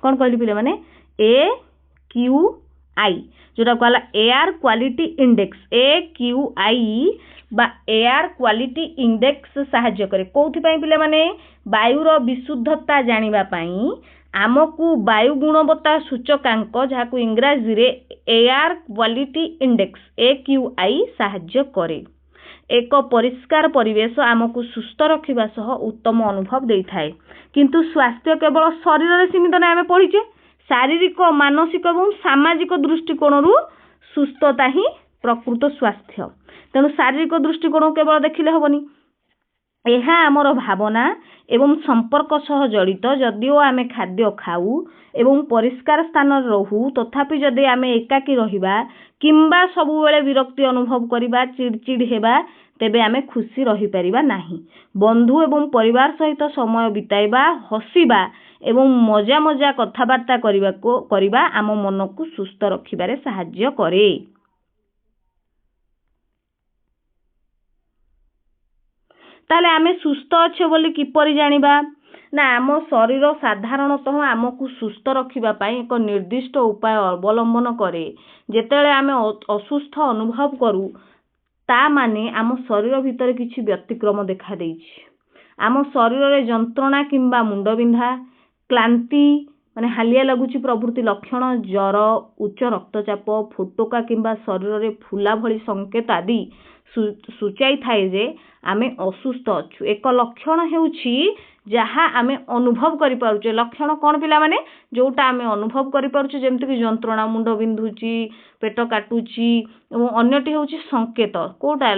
କ'ଣ କହିଲି ପିଲାମାନେ, AQI ଯୋଉଟା କୁହାଗଲା ଏୟାର କ୍ୱାଲିଟି ଇଣ୍ଡେକ୍ସ, AQI ବା ଏୟାର କ୍ୱାଲିଟି ଇଣ୍ଡେକ୍ସ ସାହାଯ୍ୟ କରେ। କୋଉଥିପାଇଁ ପିଲାମାନେ, ବାୟୁର ବିଶୁଦ୍ଧତା ଜାଣିବା ପାଇଁ ଆମକୁ ବାୟୁ ଗୁଣବତ୍ତା ସୂଚକାଙ୍କ ଯାହାକୁ ଇଂରାଜୀରେ ଏୟାର କ୍ୱାଲିଟି ଇଣ୍ଡେକ୍ସ AQI ସାହାଯ୍ୟ କରେ। ଏକ ପରିଷ୍କାର ପରିବେଶ ଆମକୁ ସୁସ୍ଥ ରଖିବା ସହ ଉତ୍ତମ ଅନୁଭବ ଦେଇଥାଏ। କିନ୍ତୁ ସ୍ୱାସ୍ଥ୍ୟ କେବଳ ଶରୀରରେ ସୀମିତ ନାହିଁ, ଆମେ ପଢ଼ିଛେ ଶାରୀରିକ ମାନସିକ ଏବଂ ସାମାଜିକ ଦୃଷ୍ଟିକୋଣରୁ ସୁସ୍ଥତା ହିଁ ପ୍ରକୃତ ସ୍ୱାସ୍ଥ୍ୟ। ତେଣୁ ଶାରୀରିକ ଦୃଷ୍ଟିକୋଣକୁ କେବଳ ଦେଖିଲେ ହେବନି, ଏହା ଆମର ଭାବନା ଏବଂ ସମ୍ପର୍କ ସହ ଜଡ଼ିତ। ଯଦିଓ ଆମେ ଖାଦ୍ୟ ଖାଉ ଏବଂ ପରିଷ୍କାର ସ୍ଥାନରେ ରହୁ, ତଥାପି ଯଦି ଆମେ ଏକାକୀ ରହିବା କିମ୍ବା ସବୁବେଳେ ବିରକ୍ତି ଅନୁଭବ କରିବା, ଚିଡ଼ଚିଡ଼ ହେବା, ତେବେ ଆମେ ଖୁସି ରହିପାରିବା ନାହିଁ। ବନ୍ଧୁ ଏବଂ ପରିବାର ସହିତ ସମୟ ବିତାଇବା, ହସିବା ଏବଂ ମଜା କଥାବାର୍ତ୍ତା କରିବା ଆମ ମନକୁ ସୁସ୍ଥ ରଖିବାରେ ସାହାଯ୍ୟ କରେ। ତାହେଲେ ଆମେ ସୁସ୍ଥ ଅଛେ ବୋଲି କିପରି ଜାଣିବା ନା, ଆମ ଶରୀର ସାଧାରଣତଃ ଆମକୁ ସୁସ୍ଥ ରଖିବା ପାଇଁ ଏକ ନିର୍ଦ୍ଦିଷ୍ଟ ଉପାୟ ଅବଲମ୍ବନ କରେ। ଯେତେବେଳେ ଆମେ ଅସୁସ୍ଥ ଅନୁଭବ କରୁ, ତା ମାନେ ଆମ ଶରୀର ଭିତରେ କିଛି ବ୍ୟତିକ୍ରମ ଦେଖାଦେଇଛି। ଆମ ଶରୀରରେ ଯନ୍ତ୍ରଣା କିମ୍ବା ମୁଣ୍ଡବିନ୍ଧା, କ୍ଳାନ୍ତି ମାନେ ହାଲିଆ ଲାଗୁଛି ପ୍ରଭୃତି ଲକ୍ଷଣ, ଜ୍ୱର, ଉଚ୍ଚ ରକ୍ତଚାପ, ଫୋଟକା କିମ୍ବା ଶରୀରରେ ଫୁଲା ଭଳି ସଂକେତ ଆଦି ସୂଚାଇଥାଏ ଯେ ଆମେ ଅସୁସ୍ଥ ଅଛୁ। ଏକ ଲକ୍ଷଣ ହେଉଛି ଯାହା ଆମେ ଅନୁଭବ କରିପାରୁଛେ। ଲକ୍ଷଣ କ'ଣ ପିଲାମାନେ, ଯୋଉଟା ଆମେ ଅନୁଭବ କରିପାରୁଛେ, ଯେମିତିକି ଯନ୍ତ୍ରଣା, ମୁଣ୍ଡ ବିନ୍ଧୁଛି, ପେଟ କାଟୁଛି। ଏବଂ ଅନ୍ୟଟି ହେଉଛି ସଂକେତ, କୋଉଟା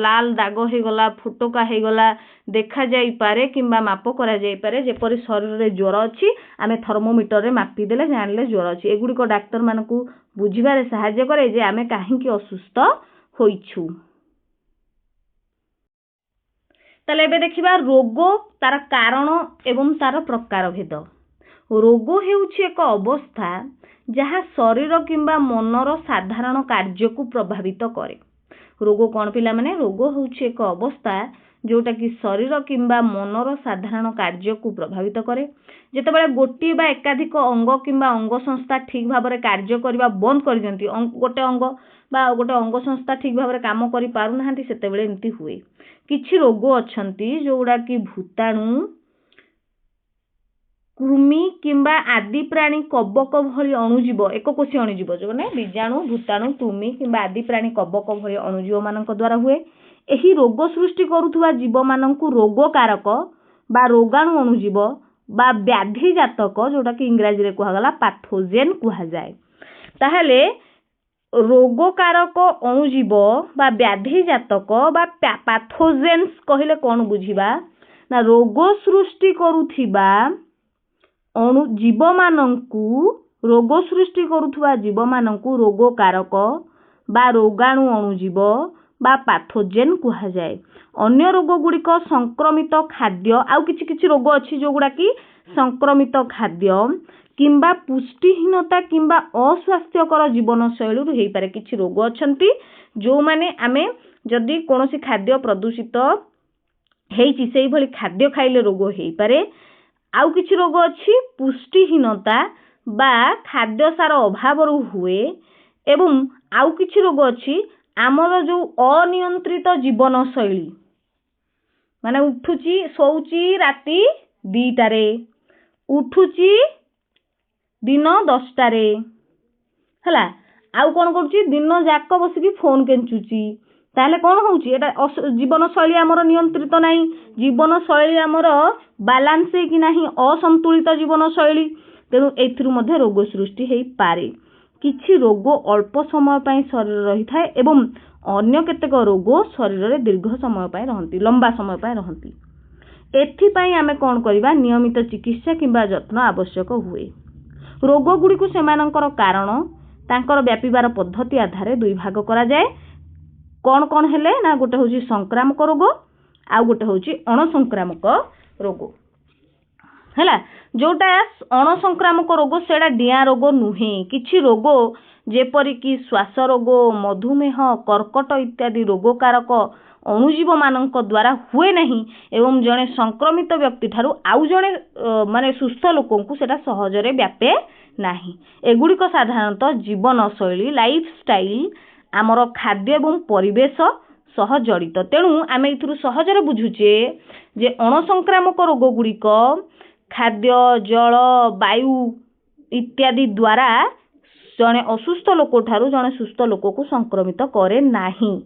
ଲାଲ ଦାଗ ହେଇଗଲା, ଫୋଟକା ହେଇଗଲା, ଦେଖାଯାଇପାରେ କିମ୍ବା ମାପ କରାଯାଇପାରେ। ଯେପରି ଶରୀରରେ ଜ୍ୱର ଅଛି, ଆମେ ଥର୍ମୋମିଟରରେ ମାପିଦେଲେ ଜାଣିଲେ ଜ୍ୱର ଅଛି। ଏଗୁଡ଼ିକ ଡାକ୍ତରମାନଙ୍କୁ ବୁଝିବାରେ ସାହାଯ୍ୟ କରେ ଯେ ଆମେ କାହିଁକି ଅସୁସ୍ଥ ହୋଇଛୁ। ତାହେଲେ ଏବେ ଦେଖିବା ରୋଗ, ତାର କାରଣ ଏବଂ ତାର ପ୍ରକାର ଭେଦ। ରୋଗ ହେଉଛି ଏକ ଅବସ୍ଥା ଯାହା ଶରୀର କିମ୍ବା ମନର ସାଧାରଣ କାର୍ଯ୍ୟକୁ ପ୍ରଭାବିତ କରେ। ରୋଗ କ'ଣ ପିଲାମାନେ, ରୋଗ ହେଉଛି ଏକ ଅବସ୍ଥା ଯୋଉଟା କି ଶରୀର କିମ୍ବା ମନର ସାଧାରଣ କାର୍ଯ୍ୟକୁ ପ୍ରଭାବିତ କରେ। ଯେତେବେଳେ ଗୋଟିଏ ବା ଏକାଧିକ ଅଙ୍ଗ କିମ୍ବା ଅଙ୍ଗ ସଂସ୍ଥା ଠିକ୍ ଭାବରେ କାର୍ଯ୍ୟ କରିବା ବନ୍ଦ କରିଦିଅନ୍ତି, ଗୋଟେ ଅଙ୍ଗ ବା ଗୋଟେ ଅଙ୍ଗ ସଂସ୍ଥା ଠିକ୍ ଭାବରେ କାମ କରିପାରୁନାହାନ୍ତି, ସେତେବେଳେ ଏମିତି ହୁଏ। କିଛି ରୋଗ ଅଛନ୍ତି ଯୋଉଗୁଡ଼ା କି ଭୂତାଣୁ, କୃମି କିମ୍ବା ଆଦି ପ୍ରାଣୀ କବକ ଭଳି ଅଣୁଜୀବ, ଏକକୋଷୀ ଅଣୁଜୀବ ଯେଉଁମାନେ ବୀଜାଣୁ, ଭୂତାଣୁ, କୃମି କିମ୍ବା ଆଦି ପ୍ରାଣୀ କବକ ଭଳି ଅଣୁଜୀବମାନଙ୍କ ଦ୍ୱାରା ହୁଏ। ଏହି ରୋଗ ସୃଷ୍ଟି କରୁଥିବା ଜୀବମାନଙ୍କୁ ରୋଗକାରକ ବା ରୋଗାଣୁ ଅଣୁଜୀବ ବା ବ୍ୟାଧି ଜାତକ, ଯୋଉଟାକି ଇଂରାଜୀରେ କୁହାଗଲା ପାଥୋଜେନ୍ କୁହାଯାଏ। ତାହେଲେ ରୋଗକାରକ ଅଣୁଜୀବ ବା ବ୍ୟାଧି ଜାତକ ବା ପାଥୋଜେନ୍ସ କହିଲେ କ'ଣ ବୁଝିବା ନା, ରୋଗ ସୃଷ୍ଟି କରୁଥିବା ଜୀବମାନଙ୍କୁ ରୋଗକାରକ ବା ରୋଗାଣୁ ଅଣୁଜୀବ ବା ପାଥୋଜେନ୍ କୁହାଯାଏ। ଅନ୍ୟ ରୋଗ ଗୁଡ଼ିକ ସଂକ୍ରମିତ ଖାଦ୍ୟ, ଆଉ କିଛି ରୋଗ ଅଛି ଯୋଉଗୁଡ଼ା କି ସଂକ୍ରମିତ ଖାଦ୍ୟ କିମ୍ବା ପୁଷ୍ଟିହୀନତା କିମ୍ବା ଅସ୍ୱାସ୍ଥ୍ୟକର ଜୀବନଶୈଳୀରୁ ହେଇପାରେ। କିଛି ରୋଗ ଅଛନ୍ତି ଯୋଉମାନେ ଆମେ ଯଦି କୌଣସି ଖାଦ୍ୟ ପ୍ରଦୂଷିତ ହେଇଛି ସେଇଭଳି ଖାଦ୍ୟ ଖାଇଲେ ରୋଗ ହେଇପାରେ। ଆଉ କିଛି ରୋଗ ଅଛି ପୁଷ୍ଟିହୀନତା ବା ଖାଦ୍ୟସାର ଅଭାବରୁ ହୁଏ। ଏବଂ ଆଉ କିଛି ରୋଗ ଅଛି ଆମର ଯୋଉ ଅନିୟନ୍ତ୍ରିତ ଜୀବନଶୈଳୀ, ମାନେ ଉଠୁଛି ଶୋଉଛି ରାତି 2ଟାରେ, ଉଠୁଛି ଦିନ 10ଟାରେ ହେଲା, आउ कौन करुच्ची दिन जाक बसिकी फोन केंचुची ताहले कौन होउची एटा जीवन शैली आमर नियंत्रित नहीं जीवन शैली आमर बालांस कि नहीं असंतुलित जीवन शैली तेणु एथिरु मध्य रोग सृष्टि हेई पारे किछि रोग अल्प समय पई शरीर रही थाए एवं अन्य केतेक रोग शरीर रे दीर्घ समय पई रहंती लंबा समय पई रहंती एथिपाई आमे कौन करिबा नियमित चिकित्सा किंबा जत्न आवश्यक हुए रोग गुडी को सेमानकर कारण तांकर व्यापीबार पद्धति आधार दुई भाग करा जाए कौन कौन हेले ना गोटे होची संक्रामक रोग आ गोटे होची अणसंक्रामक रोग हैला जोटा अणसंक्रामक रोग सेडा डिया रोग नुहे किछि रोग जेपरि कि श्वास रोग मधुमेह कर्कट इत्यादि रोगकारक अणुजीव मानक द्वारा हुए नहीं एवं जड़े संक्रमित व्यक्ति ठारू आउ जड़े माने सुस्थ लोकों को सेटा सहजरे व्यापे नहीं एगुड़िक साधारणतः जीवन शैली लाइफ स्टाइल आमर खाद्य एवं परिवेश सह जड़ित तेणु आम ए सहजरे बुझुचे जे अणसंक्रामक रोग गुड़िक खाद्य जल वायु इत्यादि द्वारा जड़े असुस्थ लोक ठारू जड़े सुस्थ लोक को संक्रमित करे नाही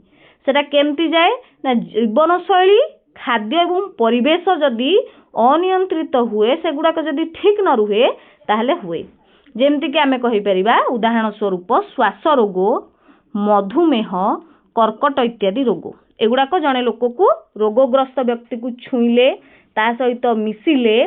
सेटा केमती जाए ना जीवन शैली खाद्य एवं परिवेश जदि अनियंत्रित हुए सेगुड़ाक जदि ठीक न रुहे ताहले हुए जेमती कि आमे कहि परिबा उदाहरण स्वरूप श्वास रोग मधुमेह कर्कट इत्यादि रोग एगुड़ाक जड़े लोक को रोगग्रस्त व्यक्ति को छुईले ता सहित मिसिले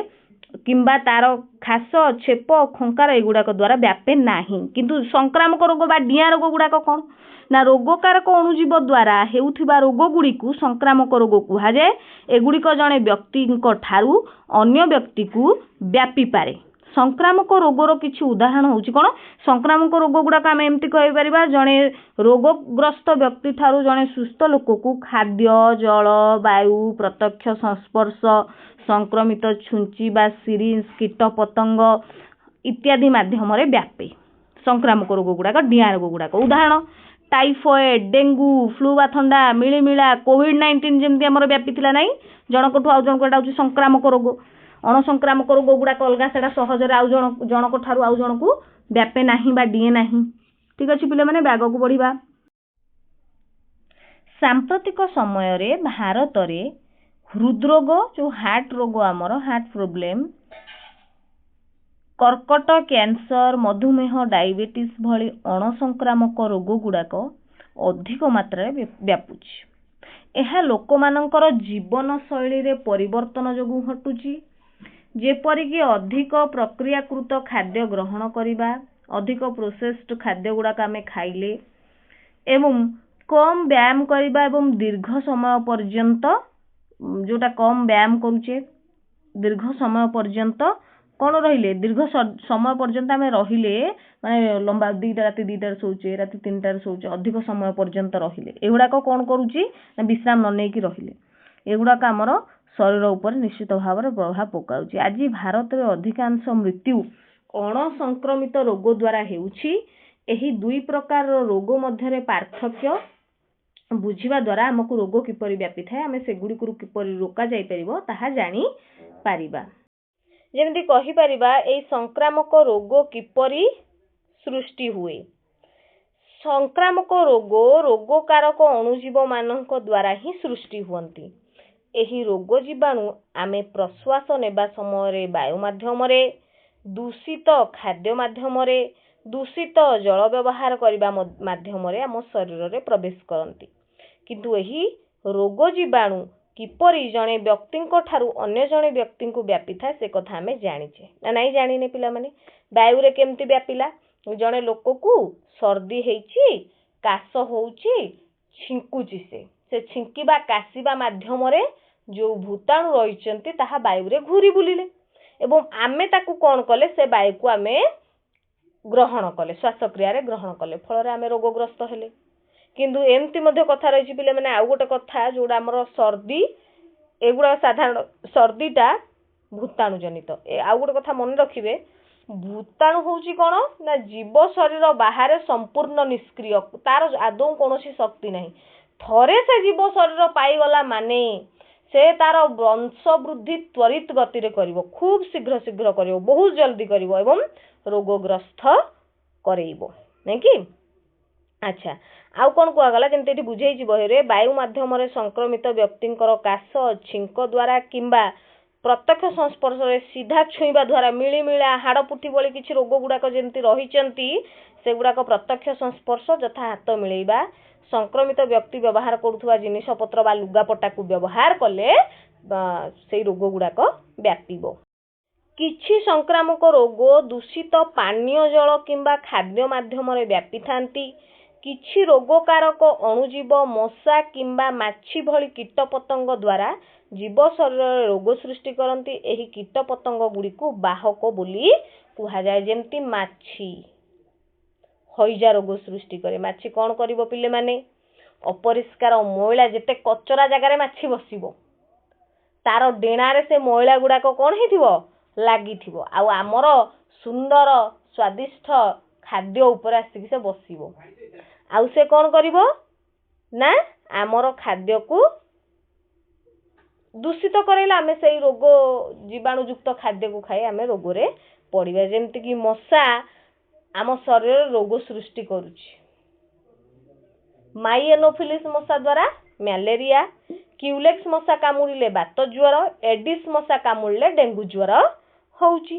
किंबा तार खास छेप खंकार एगुड़ाक द्वारा व्यापे नाही किंतु संक्रामक रोग बा डिया रोग गुड़ाक कौन ना रोगकारक अणुजीव द्वारा हेउथिबा रोग गुड़िकु संक्रामक रोग कुहा जाए एगुड़िक जड़े व्यक्ति ठारू अन्य व्यक्ति को व्यापी पारे संक्रामक रोगर किछि उदाहरण होउछि कोन संक्रामक रोग गुड़ाक आम एमती कहि परिबा जड़े रोगग्रस्त व्यक्ति ठारू जड़े सुस्थ लोक को खाद्य जल वायु प्रत्यक्ष संस्पर्श संक्रमित छुंची बा सिरिंज कीट पतंग इत्यादि माध्यम रे व्यापे संक्रामक रोग गुड़ाक डिया रोग गुड़ाक उदाहरण टाइफॉइड डेंगू फ्लू बा ठंडा मिलीमिला कोविड-19 जेमती हमर व्यापीथिला नाही जनकठू आउ जनक एटा होछि संक्रामक रोग अणसंक्रामक रोग गुड़ाक अलगा सेटा सहजरे आउ जनक ठारू आउ जनकू व्यापे नाही बा डिए नाही ठीक अछि पिले माने बाग को बढ़िबा सांप्रतिक समय रे भारत रे हृदरोग जो हार्ट रोग आमर हार्ट प्रोब्लेम कर्कट कैंसर मधुमेह डायबिटीज भली अणसंक्रामक रोग गुड़ाक अधिक मात्रा व्यापुची एहा लोकमानंकर जीवन शैली रे परिवर्तन जोगु हटुची जेपरिक अधिक प्रक्रियाकृत खाद्य ग्रहण करिबा अधिक प्रोसेस्ड खाद्य गुड़ाक आमे खाइले एवं कम व्यायाम करिबा एवं दीर्घ समय पर्यंत जोटा कम व्यायाम करूचे दीर्घ समय पर्यंत कौन रहिले दीर्घ समय पर्यंत आम रहिले माने लंबा 2टा राति 2टार शोचे राति 3टार शोचे अधिक समय पर्यंत रहिले एगुड़ाक कौन करूची विश्राम न नेकी रहिले एगुड़ाक आमर शरीर उपर निश्चित भाव में प्रभाव पकाउची आज भारत रे अधिकांश मृत्यु अणसंक्रमित रोग द्वारा हेउची एही दुई प्रकार रोग मध्यरे पार्थक्य बुझिबा द्वारा हमकु रोग किपरि व्यापी थाए आमे सेगुडी किपरि रोका जाई परिबो ताहा जानी पारिबा जेमती कहि परिबा एई संक्रामक रोग किपरि सृष्टि हुए संक्रामक रोग रोगकारक अणुजीव मानक द्वारा ही सृष्टि हुअंती एही रोग जीवाणु आमे प्रश्वास नेबा समय वायु माध्यम दूषित खाद्य माध्यम दूषित जल व्यवहार करने माध्यम आम शरीर में प्रवेश करती किंतु एही रोग जीवाणु किपरि जड़े व्यक्ति ठारू अन्य जड़े व्यक्ति को व्यापी था से कथा आमे जानिचे ना नहीं जानिने पिला माने वायु रे केमती व्यापिला जड़े लोक को सर्दी हेची काश होउची छिंकुची से छिंकिबा काशिबा माध्यम जो भूताणु रही ताहा वायु रे घूरी बुलिले एवं आमे ताकू कौन कले से वायु को आमे ग्रहण कले श्वासक्रिया रे ग्रहण कले फल आमे रोगग्रस्त हेले किंतु एमती मध्य कथा रही पिले माने आउ गोटे कथा जोड़ा हमर सर्दी एगुड़ा साधारण सर्दीटा भूताणु जनित आउ गोटे कथा मन रखिबे भूताणु होउची कोन ना जीव शरीर बाहर संपूर्ण निष्क्रिय तार आदौ कोनोसी शक्ति नहीं थरे से जीव शरीर पाई गला माने से तार वंश वृद्धि त्वरित गति रे करिवो खूब शीघ्र शीघ्र करिवो बहुत जल्दी करिवो एवं रोगग्रस्त करेइबो नै कि अच्छा आउ कौन कहगला जमी ये बुझे बहिरे वायु माध्यम संक्रमित व्यक्तिंकर काश छिंक द्वारा किंबा प्रत्यक्ष संस्पर्श सीधा छुईवा द्वारा मिलीमिला हाड़पुटी भली किसी रोग गुड़ाक जमी रही से गुड़ाक प्रत्यक्ष संस्पर्श यथा हाथ मिलैबा संक्रमित व्यक्ति व्यवहार करुवा जिनिसपत्र बा लुगापटा को व्यवहार कले से रोग गुड़ाक व्यापीब। किछि संक्रामक रोग दूषित पानीय जल किंबा खाद्य माध्यम व्यापी थांती। किछि रोगकारक अणुजीव मशा किंबा माछी भली कीटपतंग द्वारा जीव शरीर रोग सृष्टि करती। एही कीटपतंग गुड़िक बाहक बोली कहा जाए। जेमती माछी हईजा रोग सृष्टि करे। माछी कौन करिवो पिले माने अपरिष्कार मैला जेते कचरा जगार माछी बसिबो तार डेणारे से मैला गुड़ाक कौन हेथिबो लागिथिबो आउ आमर सुंदर स्वादिष्ट खाद्य उपर आसिक से बसिबो आउ से कौन करिवो ना आमर खाद्य को दूषित करेला आमे से रोग जीवाणुयुक्त खाद्य को खाई आमे रोगरे पड़िबा। जेमती कि मशा आम शरीर रोग सृष्टि करुछि। माइएनोफिलिस मशा द्वारा मैलेरिया, क्यूलेक्स मशा कामुड़िले बात ज्वर, एडिस मशा कामुड़िले डेंगू ज्वर होउछि।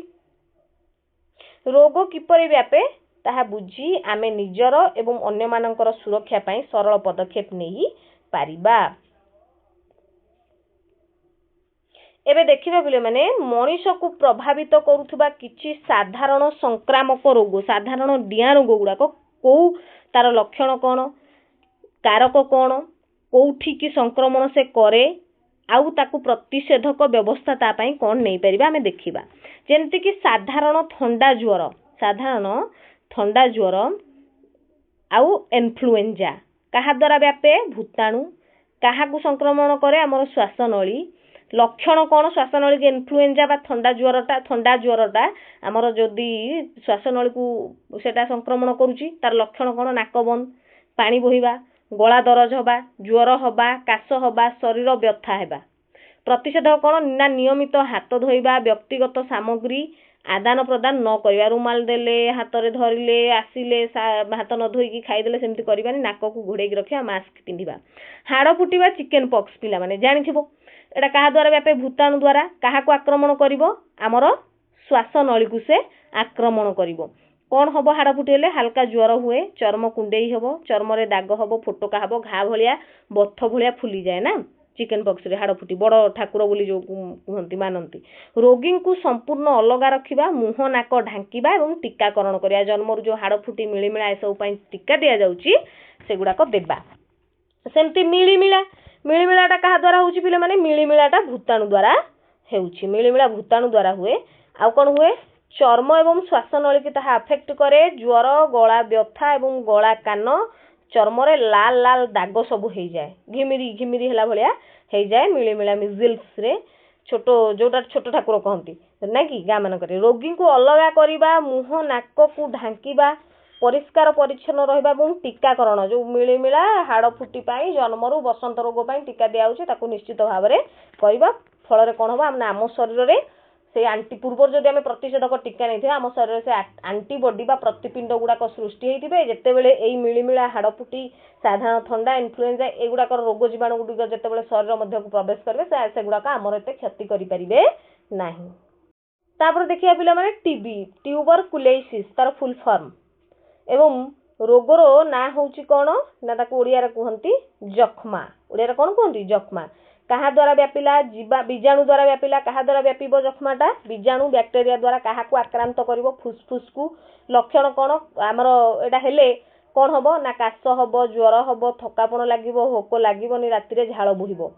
रोग किपरि व्यापे ताहा बुझी आमे निजर एवं अन्य मानकर सुरक्षा पाई सरल पदक्षेप नहीं पारिबा। एबे देखिबा बिले माने मनीष को प्रभावित करुथुबा किछि साधारण संक्रामक रोग साधारण डिया रोग गुड़ाक को तार लक्षण कौन कारक कौन कोठी की संक्रमण से करे आउ ताकू प्रतिषेधक व्यवस्था ता पई कौन नहीं परिबा आमे देखिबा। जेमति कि साधारण ठंडा ज्वर आउ इन्फ्लुएंजा कहा द्वारा व्यापे भूताणु काहाकू संक्रमण करे आमर श्वासनली। लक्षण कौन श्वासनली के इन्फ्लुएंजा बा ठंडा ज्वरटा आमर जदि श्वासनली को सेटा संक्रमण करुची तार लक्षण कौन नाक बंद पानी बोहिबा गला दरज हवा ज्वर हवा काश हवा शरीर व्यथा हेबा। प्रतिषेधक कौन ना नियमित हाथ धोइबा व्यक्तिगत सामग्री आदान प्रदान न करिबा। रुमाल देले हाथ रे धरिले आसिले हाथ न धोइकी खाइदेले सेमती करिबानी। नाक को घोड़ेकी रखिया मास्क पिंधिबा। हाड़ फुटिबा चिकेन पॉक्स पिला माने जानिथिबो एटा कहा द्वारा व्यापे भूताणु द्वारा काहाकू आक्रमण करिवो आमर श्वासनली को से आक्रमण करिवो। कौन हबो हाड़ फुटिले हल्का ज्वर हुए चर्म कुंडेई हबो चर्म रे दाग हबो फोटका हबो घा भलिया बथ भलिया फुली जाए ना चिकेन पॉक्स रे हाड़ फुटी बड़ ठाकुर बोली जो कहंती मानंती। रोगी को संपूर्ण अलगा रखिबा मुह नाक ढांकिबा एवं टीकाकरण करिया। जन्मरु जो हाड़ फुटी मिलीमिला एसबु पई टीका दिया जाउची सेगुडाक देबा। सेमती मिलीमिलाटा कहा द्वारा होउची पिले माने मिलीमिलाटा भूताणु द्वारा हेउची। मिलीमिला भूताणु द्वारा हुए आउ कोन हुए चर्म एवं श्वासनली की ताहा अफेक्ट करे। ज्वर गला व्यथा एवं गला कान चर्म रे लाल लाल दाग सब हो जाए घिमिरी हला भलिया हो जाए। मिलीमिला मिजिल्स रे छोटो जोटा छोटो ठाकुर कहती ना कि गाँ मान रोगी को अलगा करवा मुह नाक को ढांकिबा परिष्कार परिच्छन्न रहिबा एवं टीकाकरण जो मिलीमिला हाड़ फुटी पाई जन्मरू बसंत रोग पाई टीका दिया होउची ताकू निश्चित भाव में करवा। फल कौन हम आम शरीर में से आंटी पूर्व जदि आम प्रतिषेधक टीका नहीं आम शरीर से आंटीबॉडी बा प्रतिपिंड गुड़ाक सृष्टि होते जितेबाला यही मिलीमिला हाड़ फुटी साधारण ठंडा इन्फ्लुएंजा एगुड़ाक रोग जीवाणु गुड़िक जितेबाला शरीर मध्य को प्रवेश करेंगे से गुड़ाक आमर एत क्षति करें ना। तापर देखिए पिला माने टीबी ट्यूबरकुलोसिस तार फुल फॉर्म एवं रोगर ना होउची कौन ना ताको ओडिया रे कहंती जख्मा। ओडिया रे कौन कहंती जख्मा। कहा द्वारा व्यापिला जीवा बीजाणु द्वारा व्यापिला कहा द्वारा व्यापिबो जख्माटा बीजाणु बैक्टेरिया द्वारा कहा को आक्रांत करिवो फुसफुस को। लक्षण कौन आमर एटा हेले कौन हबो ना काश हबो ज्वर हबो थकापण लागिवो भोक लागिवनी राति रे झाळ बोहिबो।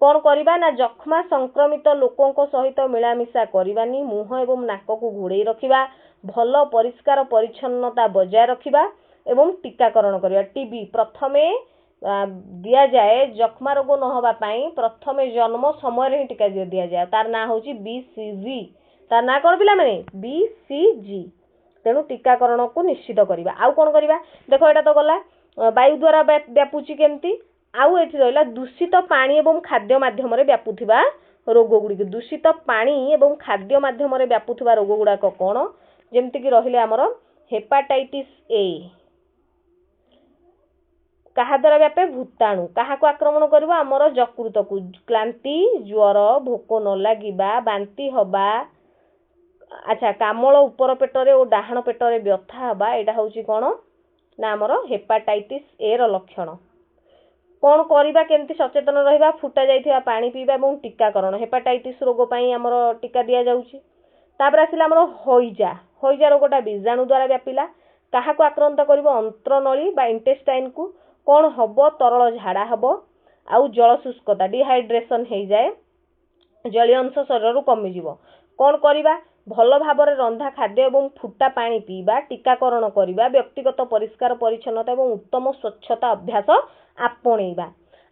कौन करबा ना जख्मा संक्रमित लोकों सहित मिलामिशा करबानी मुह एवं नाक को घोड़े रखिबा भल परिष्कार परिच्छन्नता बजाय रखिबा एवं टीकाकरण करबा। टीबी प्रथमे दिया जाए जख्मा रोग न होबा पई प्रथमे जन्म समय ही टीका दिया जाए। तार ना होची बीसीजी तार ना कौन पिला माने बीसीजी। तेणु टीकाकरण को निश्चित करबा। आउ कौन करबा देखो एटा तो गला वायु द्वारा व्यापुची केमती आउ एठी रहला दूषित पानी एवं खाद्य माध्यम रे व्यापुथिबा रोग गुड़िक। दूषित पानी एवं खाद्य माध्यम रे व्यापुथिबा रोग गुड़ाक कौन जेमती कि रहिले हमर हेपाटाइटिस ए କାହା ଦ୍ୱାରା ବ୍ୟାପେ? ଭୂତାଣୁ। କାହାକୁ ଆକ୍ରମଣ କରିବ? ଆମର ଯକୃତକୁ। କ୍ଳାନ୍ତି, ଜ୍ୱର, ଭୋକ ନ ଲାଗିବା, ବାନ୍ତି ହବା, ଆଚ୍ଛା କାମଳ ଉପର ପେଟରେ ଓ ଡାହାଣ ପେଟରେ ବ୍ୟଥା ହବା, ଏଇଟା ହେଉଛି କ'ଣ ନା ଆମର ହେପାଟାଇଟିସ୍ ଏ ର ଲକ୍ଷଣ। କ'ଣ କରିବା? କେମିତି ସଚେତନ ରହିବା? ଫୁଟା ଯାଇଥିବା ପାଣି ପିଇବା ଏବଂ ଟୀକାକରଣ। ହେପାଟାଇଟିସ୍ ରୋଗ ପାଇଁ ଆମର ଟୀକା ଦିଆଯାଉଛି। ତାପରେ ଆସିଲା ଆମର ହଇଜା। ହଇଜା ରୋଗଟା ବୀଜାଣୁ ଦ୍ୱାରା ବ୍ୟାପିଲା। କାହାକୁ ଆକ୍ରାନ୍ତ କରିବ? ଅନ୍ତ୍ରନଳୀ ବା ଇଣ୍ଟେଷ୍ଟାଇନ୍କୁ। କ'ଣ ହବ? ତରଳ ଝାଡ଼ା ହବ ଆଉ ଜଳଶୁଷ୍କତା, ଡିହାଇଡ୍ରେସନ୍ ହେଇଯାଏ, ଜଳୀୟ ଅଂଶ ଶରୀରରୁ କମିଯିବ। କ'ଣ କରିବା? ଭଲ ଭାବରେ ରନ୍ଧା ଖାଦ୍ୟ ଏବଂ ଫୁଟା ପାଣି ପିଇବା, ଟୀକାକରଣ କରିବା, ବ୍ୟକ୍ତିଗତ ପରିଷ୍କାର ପରିଚ୍ଛନ୍ନତା ଏବଂ ଉତ୍ତମ ସ୍ୱଚ୍ଛତା ଅଭ୍ୟାସ ଆପଣେଇବା।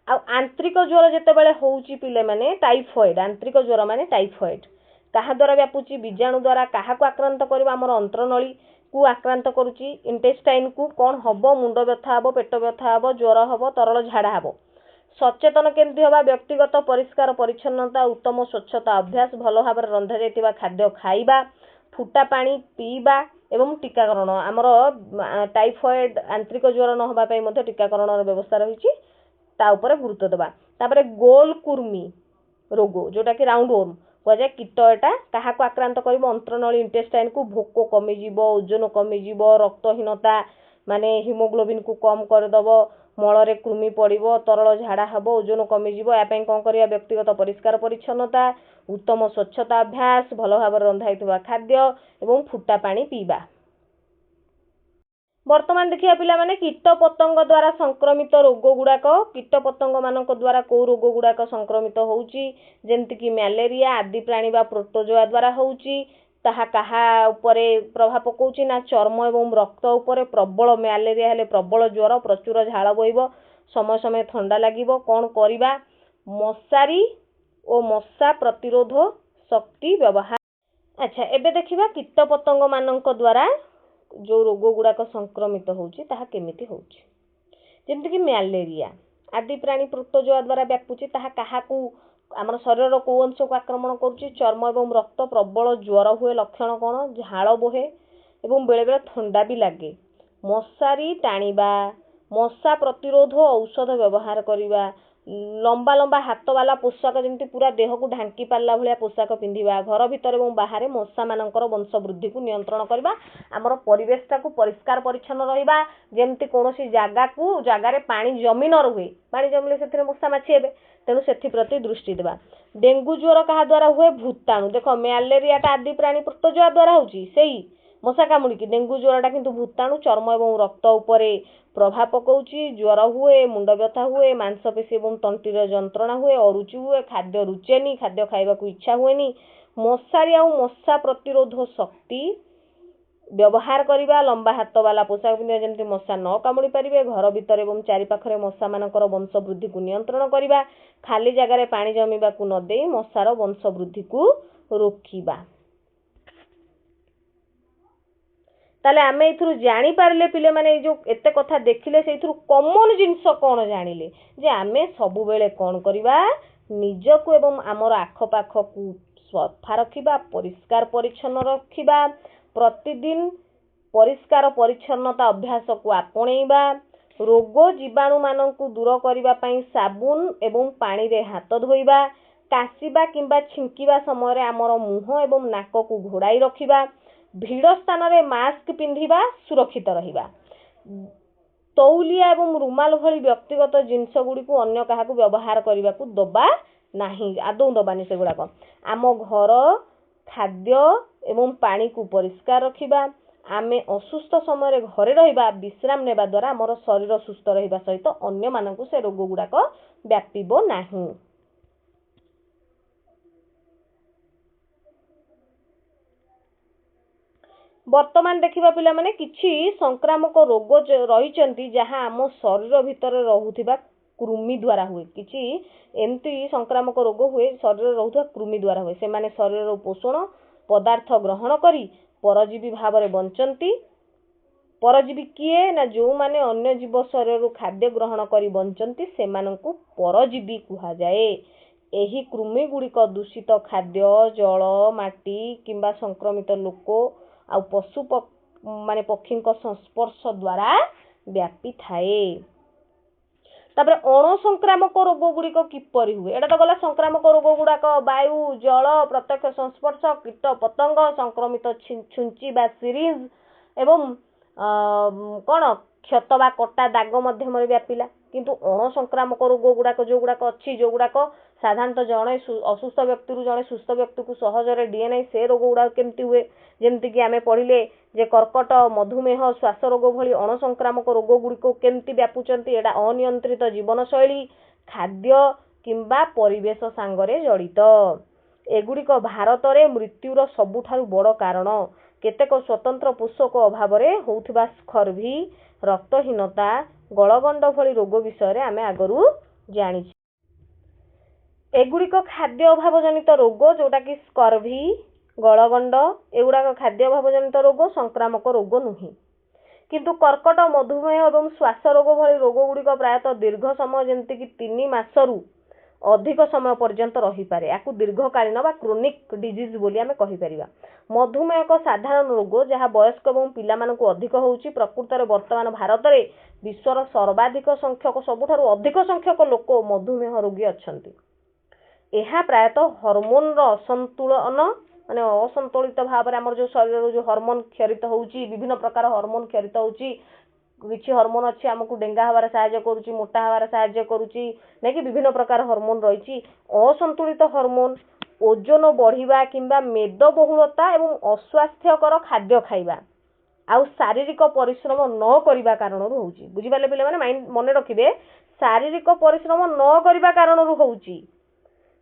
ଆଉ ଆନ୍ତ୍ରିକ ଜ୍ୱର ଯେତେବେଳେ ହେଉଛି ପିଲାମାନେ, ଟାଇଫଏଡ୍, ଆନ୍ତ୍ରିକ ଜ୍ୱର ମାନେ ଟାଇଫଏଡ୍ କାହା ଦ୍ୱାରା ବ୍ୟାପୁଛି? ବୀଜାଣୁ ଦ୍ୱାରା। କାହାକୁ ଆକ୍ରାନ୍ତ କରିବ? ଆମର ଅନ୍ତ୍ରନଳୀକୁ ଆକ୍ରାନ୍ତ କରୁଛି, ଇଣ୍ଟେଷ୍ଟାଇନ୍କୁ। କ'ଣ ହବ? ମୁଣ୍ଡ ବ୍ୟଥା ହବ, ପେଟ ବ୍ୟଥା ହବ, ଜ୍ୱର ହବ, ତରଳ ଝାଡ଼ା ହବ। ସଚେତନ କେମିତି ହେବା? ବ୍ୟକ୍ତିଗତ ପରିଷ୍କାର ପରିଚ୍ଛନ୍ନତା, ଉତ୍ତମ ସ୍ୱଚ୍ଛତା ଅଭ୍ୟାସ, ଭଲ ଭାବରେ ରନ୍ଧାଯାଇଥିବା ଖାଦ୍ୟ ଖାଇବା, ଫୁଟା ପାଣି ପିଇବା ଏବଂ ଟୀକାକରଣ। ଆମର ଟାଇଫଏଡ୍ ଆନ୍ତ୍ରିକ ଜ୍ୱର ନ ହେବା ପାଇଁ ମଧ୍ୟ ଟୀକାକରଣର ବ୍ୟବସ୍ଥା ରହିଛି, ତା ଉପରେ ଗୁରୁତ୍ୱ ଦେବା। ତାପରେ ଗୋଲ କୁର୍ମି ରୋଗ, ଯେଉଁଟାକି ରାଉଣ୍ଡ ୱର୍ମ କୁହାଯାଏ, କୀଟ ଏଟା। କାହାକୁ ଆକ୍ରାନ୍ତ କରିବ? ଅନ୍ତ୍ରନଳୀ ଇଣ୍ଟେଷ୍ଟାଇନ୍କୁ। ଭୋକ କମିଯିବ, ଓଜନ କମିଯିବ, ରକ୍ତହୀନତା ମାନେ ହିମୋଗ୍ଲୋବିନ୍କୁ କମ୍ କରିଦେବ, ମଳରେ କୃମି ପଡ଼ିବ, ତରଳ ଝାଡ଼ା ହେବ, ଓଜନ କମିଯିବ। ଏହା ପାଇଁ କ'ଣ କରିବା? ବ୍ୟକ୍ତିଗତ ପରିଷ୍କାର ପରିଚ୍ଛନ୍ନତା, ଉତ୍ତମ ସ୍ୱଚ୍ଛତା ଅଭ୍ୟାସ, ଭଲ ଭାବରେ ରନ୍ଧା ହୋଇଥିବା ଖାଦ୍ୟ ଏବଂ ଫୁଟା ପାଣି ପିଇବା। ବର୍ତ୍ତମାନ ଦେଖିବା ପିଲାମାନେ କୀଟ ପତଙ୍ଗ ଦ୍ୱାରା ସଂକ୍ରମିତ ରୋଗ ଗୁଡ଼ାକ। କୀଟ ପତଙ୍ଗମାନଙ୍କ ଦ୍ୱାରା କେଉଁ ରୋଗ ଗୁଡ଼ାକ ସଂକ୍ରମିତ ହେଉଛି? ଯେମିତିକି ମ୍ୟାଲେରିଆ ଆଦି ପ୍ରାଣୀ ବା ପ୍ରୋଟୋଜୋଆ ଦ୍ୱାରା ହେଉଛି। ତାହା କାହା ଉପରେ ପ୍ରଭାବ ପକାଉଛି? ନା ଚର୍ମ ଏବଂ ରକ୍ତ ଉପରେ। ପ୍ରବଳ ମ୍ୟାଲେରିଆ ହେଲେ ପ୍ରବଳ ଜ୍ୱର, ପ୍ରଚୁର ଝାଳ ବୋହିବ, ସମୟ ସମୟ ଥଣ୍ଡା ଲାଗିବ। କ'ଣ କରିବା? ମଶାରୀ ଓ ମଶା ପ୍ରତିରୋଧ ଶକ୍ତି ବ୍ୟବହାର। ଆଚ୍ଛା, ଏବେ ଦେଖିବା କୀଟ ପତଙ୍ଗମାନଙ୍କ ଦ୍ୱାରା ଯେଉଁ ରୋଗ ଗୁଡ଼ାକ ସଂକ୍ରମିତ ହେଉଛି ତାହା କେମିତି ହେଉଛି। ଯେମିତିକି ମ୍ୟାଲେରିଆ ଆଦି ପ୍ରାଣୀ ପ୍ରୋଟୋଜୋଆ ଦ୍ୱାରା ବ୍ୟାପୁଛି। ତାହା କାହାକୁ ଆମର ଶରୀରର କେଉଁ ଅଂଶକୁ ଆକ୍ରମଣ କରୁଛି? ଚର୍ମ ଏବଂ ରକ୍ତ। ପ୍ରବଳ ଜ୍ୱର ହୁଏ। ଲକ୍ଷଣ କ'ଣ? ଝାଳ ବୋହେ ଏବଂ ବେଳେବେଳେ ଥଣ୍ଡା ବି ଲାଗେ। ମଶାରୀ ଟାଣିବା, ମଶା ପ୍ରତିରୋଧ ଔଷଧ ବ୍ୟବହାର କରିବା, ଲମ୍ବା ଲମ୍ବା ହାତବାଲା ପୋଷାକ, ଯେମିତି ପୁରା ଦେହକୁ ଢାଙ୍କି ପାରିଲା ଭଳିଆ ପୋଷାକ ପିନ୍ଧିବା, ଘର ଭିତରେ ଏବଂ ବାହାରେ ମଶାମାନଙ୍କର ବଂଶ ବୃଦ୍ଧିକୁ ନିୟନ୍ତ୍ରଣ କରିବା, ଆମର ପରିବେଶଟାକୁ ପରିଷ୍କାର ପରିଚ୍ଛନ୍ନ ରହିବା, ଯେମିତି କୌଣସି ଜାଗାରେ ପାଣି ଜମି ନ ରୁହେ। ପାଣି ଜମିଲେ ସେଥିରେ ମଶା ମାଛି ହେବେ, ତେଣୁ ସେଥିପ୍ରତି ଦୃଷ୍ଟି ଦେବା। ଡେଙ୍ଗୁ ଜ୍ୱର କାହା ଦ୍ୱାରା ହୁଏ? ଭୂତାଣୁ। ଦେଖ ମ୍ୟାଲେରିଆଟା ଆଦି ପ୍ରାଣୀ ପ୍ରୋଟୋଜୋଆ ଦ୍ୱାରା ହେଉଛି, ସେଇ ମଶା କାମୁଡ଼ିକି। ଡେଙ୍ଗୁ ଜ୍ୱରଟା କିନ୍ତୁ ଭୂତାଣୁ ଚର୍ମ ଏବଂ ରକ୍ତ ଉପରେ ପ୍ରଭାବ ପକାଉଛି। ଜ୍ୱର ହୁଏ, ମୁଣ୍ଡ ବ୍ୟଥା ହୁଏ, ମାଂସପେଶୀ ଏବଂ ତଣ୍ଟିର ଯନ୍ତ୍ରଣା ହୁଏ, ଅରୁଚି ହୁଏ, ଖାଦ୍ୟ ରୁଚେନି, ଖାଦ୍ୟ ଖାଇବାକୁ ଇଚ୍ଛା ହୁଏନି। ମଶାରୀ ଆଉ ମଶା ପ୍ରତିରୋଧ ଶକ୍ତି ବ୍ୟବହାର କରିବା, ଲମ୍ବା ହାତବାଲା ପୋଷାକ ପିନ୍ଧିବା ଯେମିତି ମଶା ନ କାମୁଡ଼ି ପାରିବେ, ଘର ଭିତରେ ଏବଂ ଚାରିପାଖରେ ମଶାମାନଙ୍କର ବଂଶ ବୃଦ୍ଧିକୁ ନିୟନ୍ତ୍ରଣ କରିବା, ଖାଲି ଜାଗାରେ ପାଣି ଜମିବାକୁ ନ ଦେଇ ମଶାର ବଂଶ ବୃଦ୍ଧିକୁ ରୋକିବା। ତାହେଲେ ଆମେ ଏଥିରୁ ଜାଣିପାରିଲେ ପିଲାମାନେ, ଏଇ ଯେଉଁ ଏତେ କଥା ଦେଖିଲେ ସେଇଥିରୁ କମନ୍ ଜିନିଷ କ'ଣ ଜାଣିଲେ? ଯେ ଆମେ ସବୁବେଳେ କ'ଣ କରିବା? ନିଜକୁ ଏବଂ ଆମର ଆଖପାଖକୁ ସଫା ରଖିବା, ପରିଷ୍କାର ପରିଚ୍ଛନ୍ନ ରଖିବା, ପ୍ରତିଦିନ ପରିଷ୍କାର ପରିଚ୍ଛନ୍ନତା ଅଭ୍ୟାସକୁ ଆପଣେଇବା, ରୋଗ ଜୀବାଣୁମାନଙ୍କୁ ଦୂର କରିବା ପାଇଁ ସାବୁନ ଏବଂ ପାଣିରେ ହାତ ଧୋଇବା, କାଶିବା କିମ୍ବା ଛିଙ୍କିବା ସମୟରେ ଆମର ମୁହଁ ଏବଂ ନାକକୁ ଘୋଡ଼ାଇ ରଖିବା, ଭିଡ଼ ସ୍ଥାନରେ ମାସ୍କ ପିନ୍ଧିବା, ସୁରକ୍ଷିତ ରହିବା। ତଉଲିଆ ଏବଂ ରୁମାଲ ଭଳି ବ୍ୟକ୍ତିଗତ ଜିନିଷଗୁଡ଼ିକୁ ଅନ୍ୟ କାହାକୁ ବ୍ୟବହାର କରିବାକୁ ଦେବା ନାହିଁ, ଆଦୌ ଦେବାନି ସେଗୁଡ଼ାକ। ଆମ ଘର, ଖାଦ୍ୟ ଏବଂ ପାଣିକୁ ପରିଷ୍କାର ରଖିବା। ଆମେ ଅସୁସ୍ଥ ସମୟରେ ଘରେ ରହିବା, ବିଶ୍ରାମ ନେବା ଦ୍ୱାରା ଆମର ଶରୀର ସୁସ୍ଥ ରହିବା ସହିତ ଅନ୍ୟମାନଙ୍କୁ ସେ ରୋଗ ଗୁଡ଼ାକ ବ୍ୟାପିବ ନାହିଁ। ବର୍ତ୍ତମାନ ଦେଖିବା ପିଲାମାନେ, କିଛି ସଂକ୍ରାମକ ରୋଗ ରହିଛନ୍ତି ଯାହା ଆମ ଶରୀର ଭିତରେ ରହୁଥିବା କୃମି ଦ୍ୱାରା ହୁଏ। କିଛି ଏମିତି ସଂକ୍ରାମକ ରୋଗ ହୁଏ ଶରୀରରେ ରହୁଥିବା କୃମି ଦ୍ୱାରା ହୁଏ। ସେମାନେ ଶରୀରର ପୋଷଣ ପଦାର୍ଥ ଗ୍ରହଣ କରି ପରଜୀବୀ ଭାବରେ ବଞ୍ଚନ୍ତି। ପରଜୀବୀ କିଏ? ନା ଯେଉଁମାନେ ଅନ୍ୟ ଜୀବ ଶରୀରରୁ ଖାଦ୍ୟ ଗ୍ରହଣ କରି ବଞ୍ଚନ୍ତି ସେମାନଙ୍କୁ ପରଜୀବୀ କୁହାଯାଏ। ଏହି କୃମି ଗୁଡ଼ିକ ଦୂଷିତ ଖାଦ୍ୟ, ଜଳ, ମାଟି କିମ୍ବା ସଂକ୍ରମିତ ଲୋକ ଆଉ ପକ୍ଷୀଙ୍କ ସଂସ୍ପର୍ଶ ଦ୍ୱାରା ବ୍ୟାପିଥାଏ। तापर अणसंक्रामक रोग गुड़िक किपरि हुए एटा तो गला संक्रामक रोग गुड़ाक वायु जल प्रत्यक्ष संस्पर्श कीट पतंग संक्रमित छुंची बा सीरीज एवं कौन क्षत बा कटा दाग मध्यम व्यापिला किंतु अणसंक्रामक रोग गुड़ाक जो गुड़ाक अच्छी जो गुड़ाक साधारणतः जड़े असुस्थ व्यक्ति जड़े सुस्थ व्यक्ति को सहजरे डीएनए से रोग गुड़ाक केमती हुए जमती कि आमे पढ़िले जे कर्कट मधुमेह श्वास रोग भली अणसंक्रामक रोग गुड़िक केमती व्यापुचंती एटा अनियंत्रित जीवनशैली खाद्य किंबा परिवेश सांगरे जड़ित एगुड़िक भारत रे मृत्युर सबुठारु बड़ कारण केतेक स्वतंत्र पोषक अभाव होउथिबा स्कर्वी रक्तहीनता गलगंड भली रोग विषय रे आमे आगरू जानि एगुड़िक खाद्य अभाव जनित रोग जोटा कि स्कर्वी गलगंड एगुड़ाक खाद्य अभाव जनित रोग संक्रामक रोग नुहे किंतु कर्कट मधुमेह एवं श्वास रोग भली रोग गुड़िक प्रायतः दीर्घ समय जमती कि 3 मासरू अधिक समय पर्यंत रही पारे याकू दीर्घकालीन बा क्रोनिक डिजीज बोली आमे कहि परिबा मधुमेह एक साधारण रोग जहाँ वयस्क एवं पिला मानकू अधिक होउची प्रकृत रे वर्तमान भारत रे विश्वर सर्वाधिक संख्यक सबुठारु अधिक संख्यक लोक मधुमेह रोगी अछंती एहा प्रायतः हार्मोन रो असंतुलन माने असंतुलित भाव आम जो शरीर जो हार्मोन क्षरित होउची विभिन्न प्रकार हार्मोन क्षरित होउची किछि हार्मोन अच्छी आमको डेंगा हवार साहाय्य करुची मोटा हवार साहाय्य करुची नै कि विभिन्न प्रकार हार्मोन रही असंतुलित हार्मोन ओजन बढ़िबा किंबा मेदबहुलता एवं अस्वास्थ्यकर खाद्य खाइबा आउ शारीरिक परिश्रम न करिबा कारणरू होउची बुझि पाले पिले माने माइंड मने रखिबे शारीरिक परिश्रम न करिबा कारणरू होउची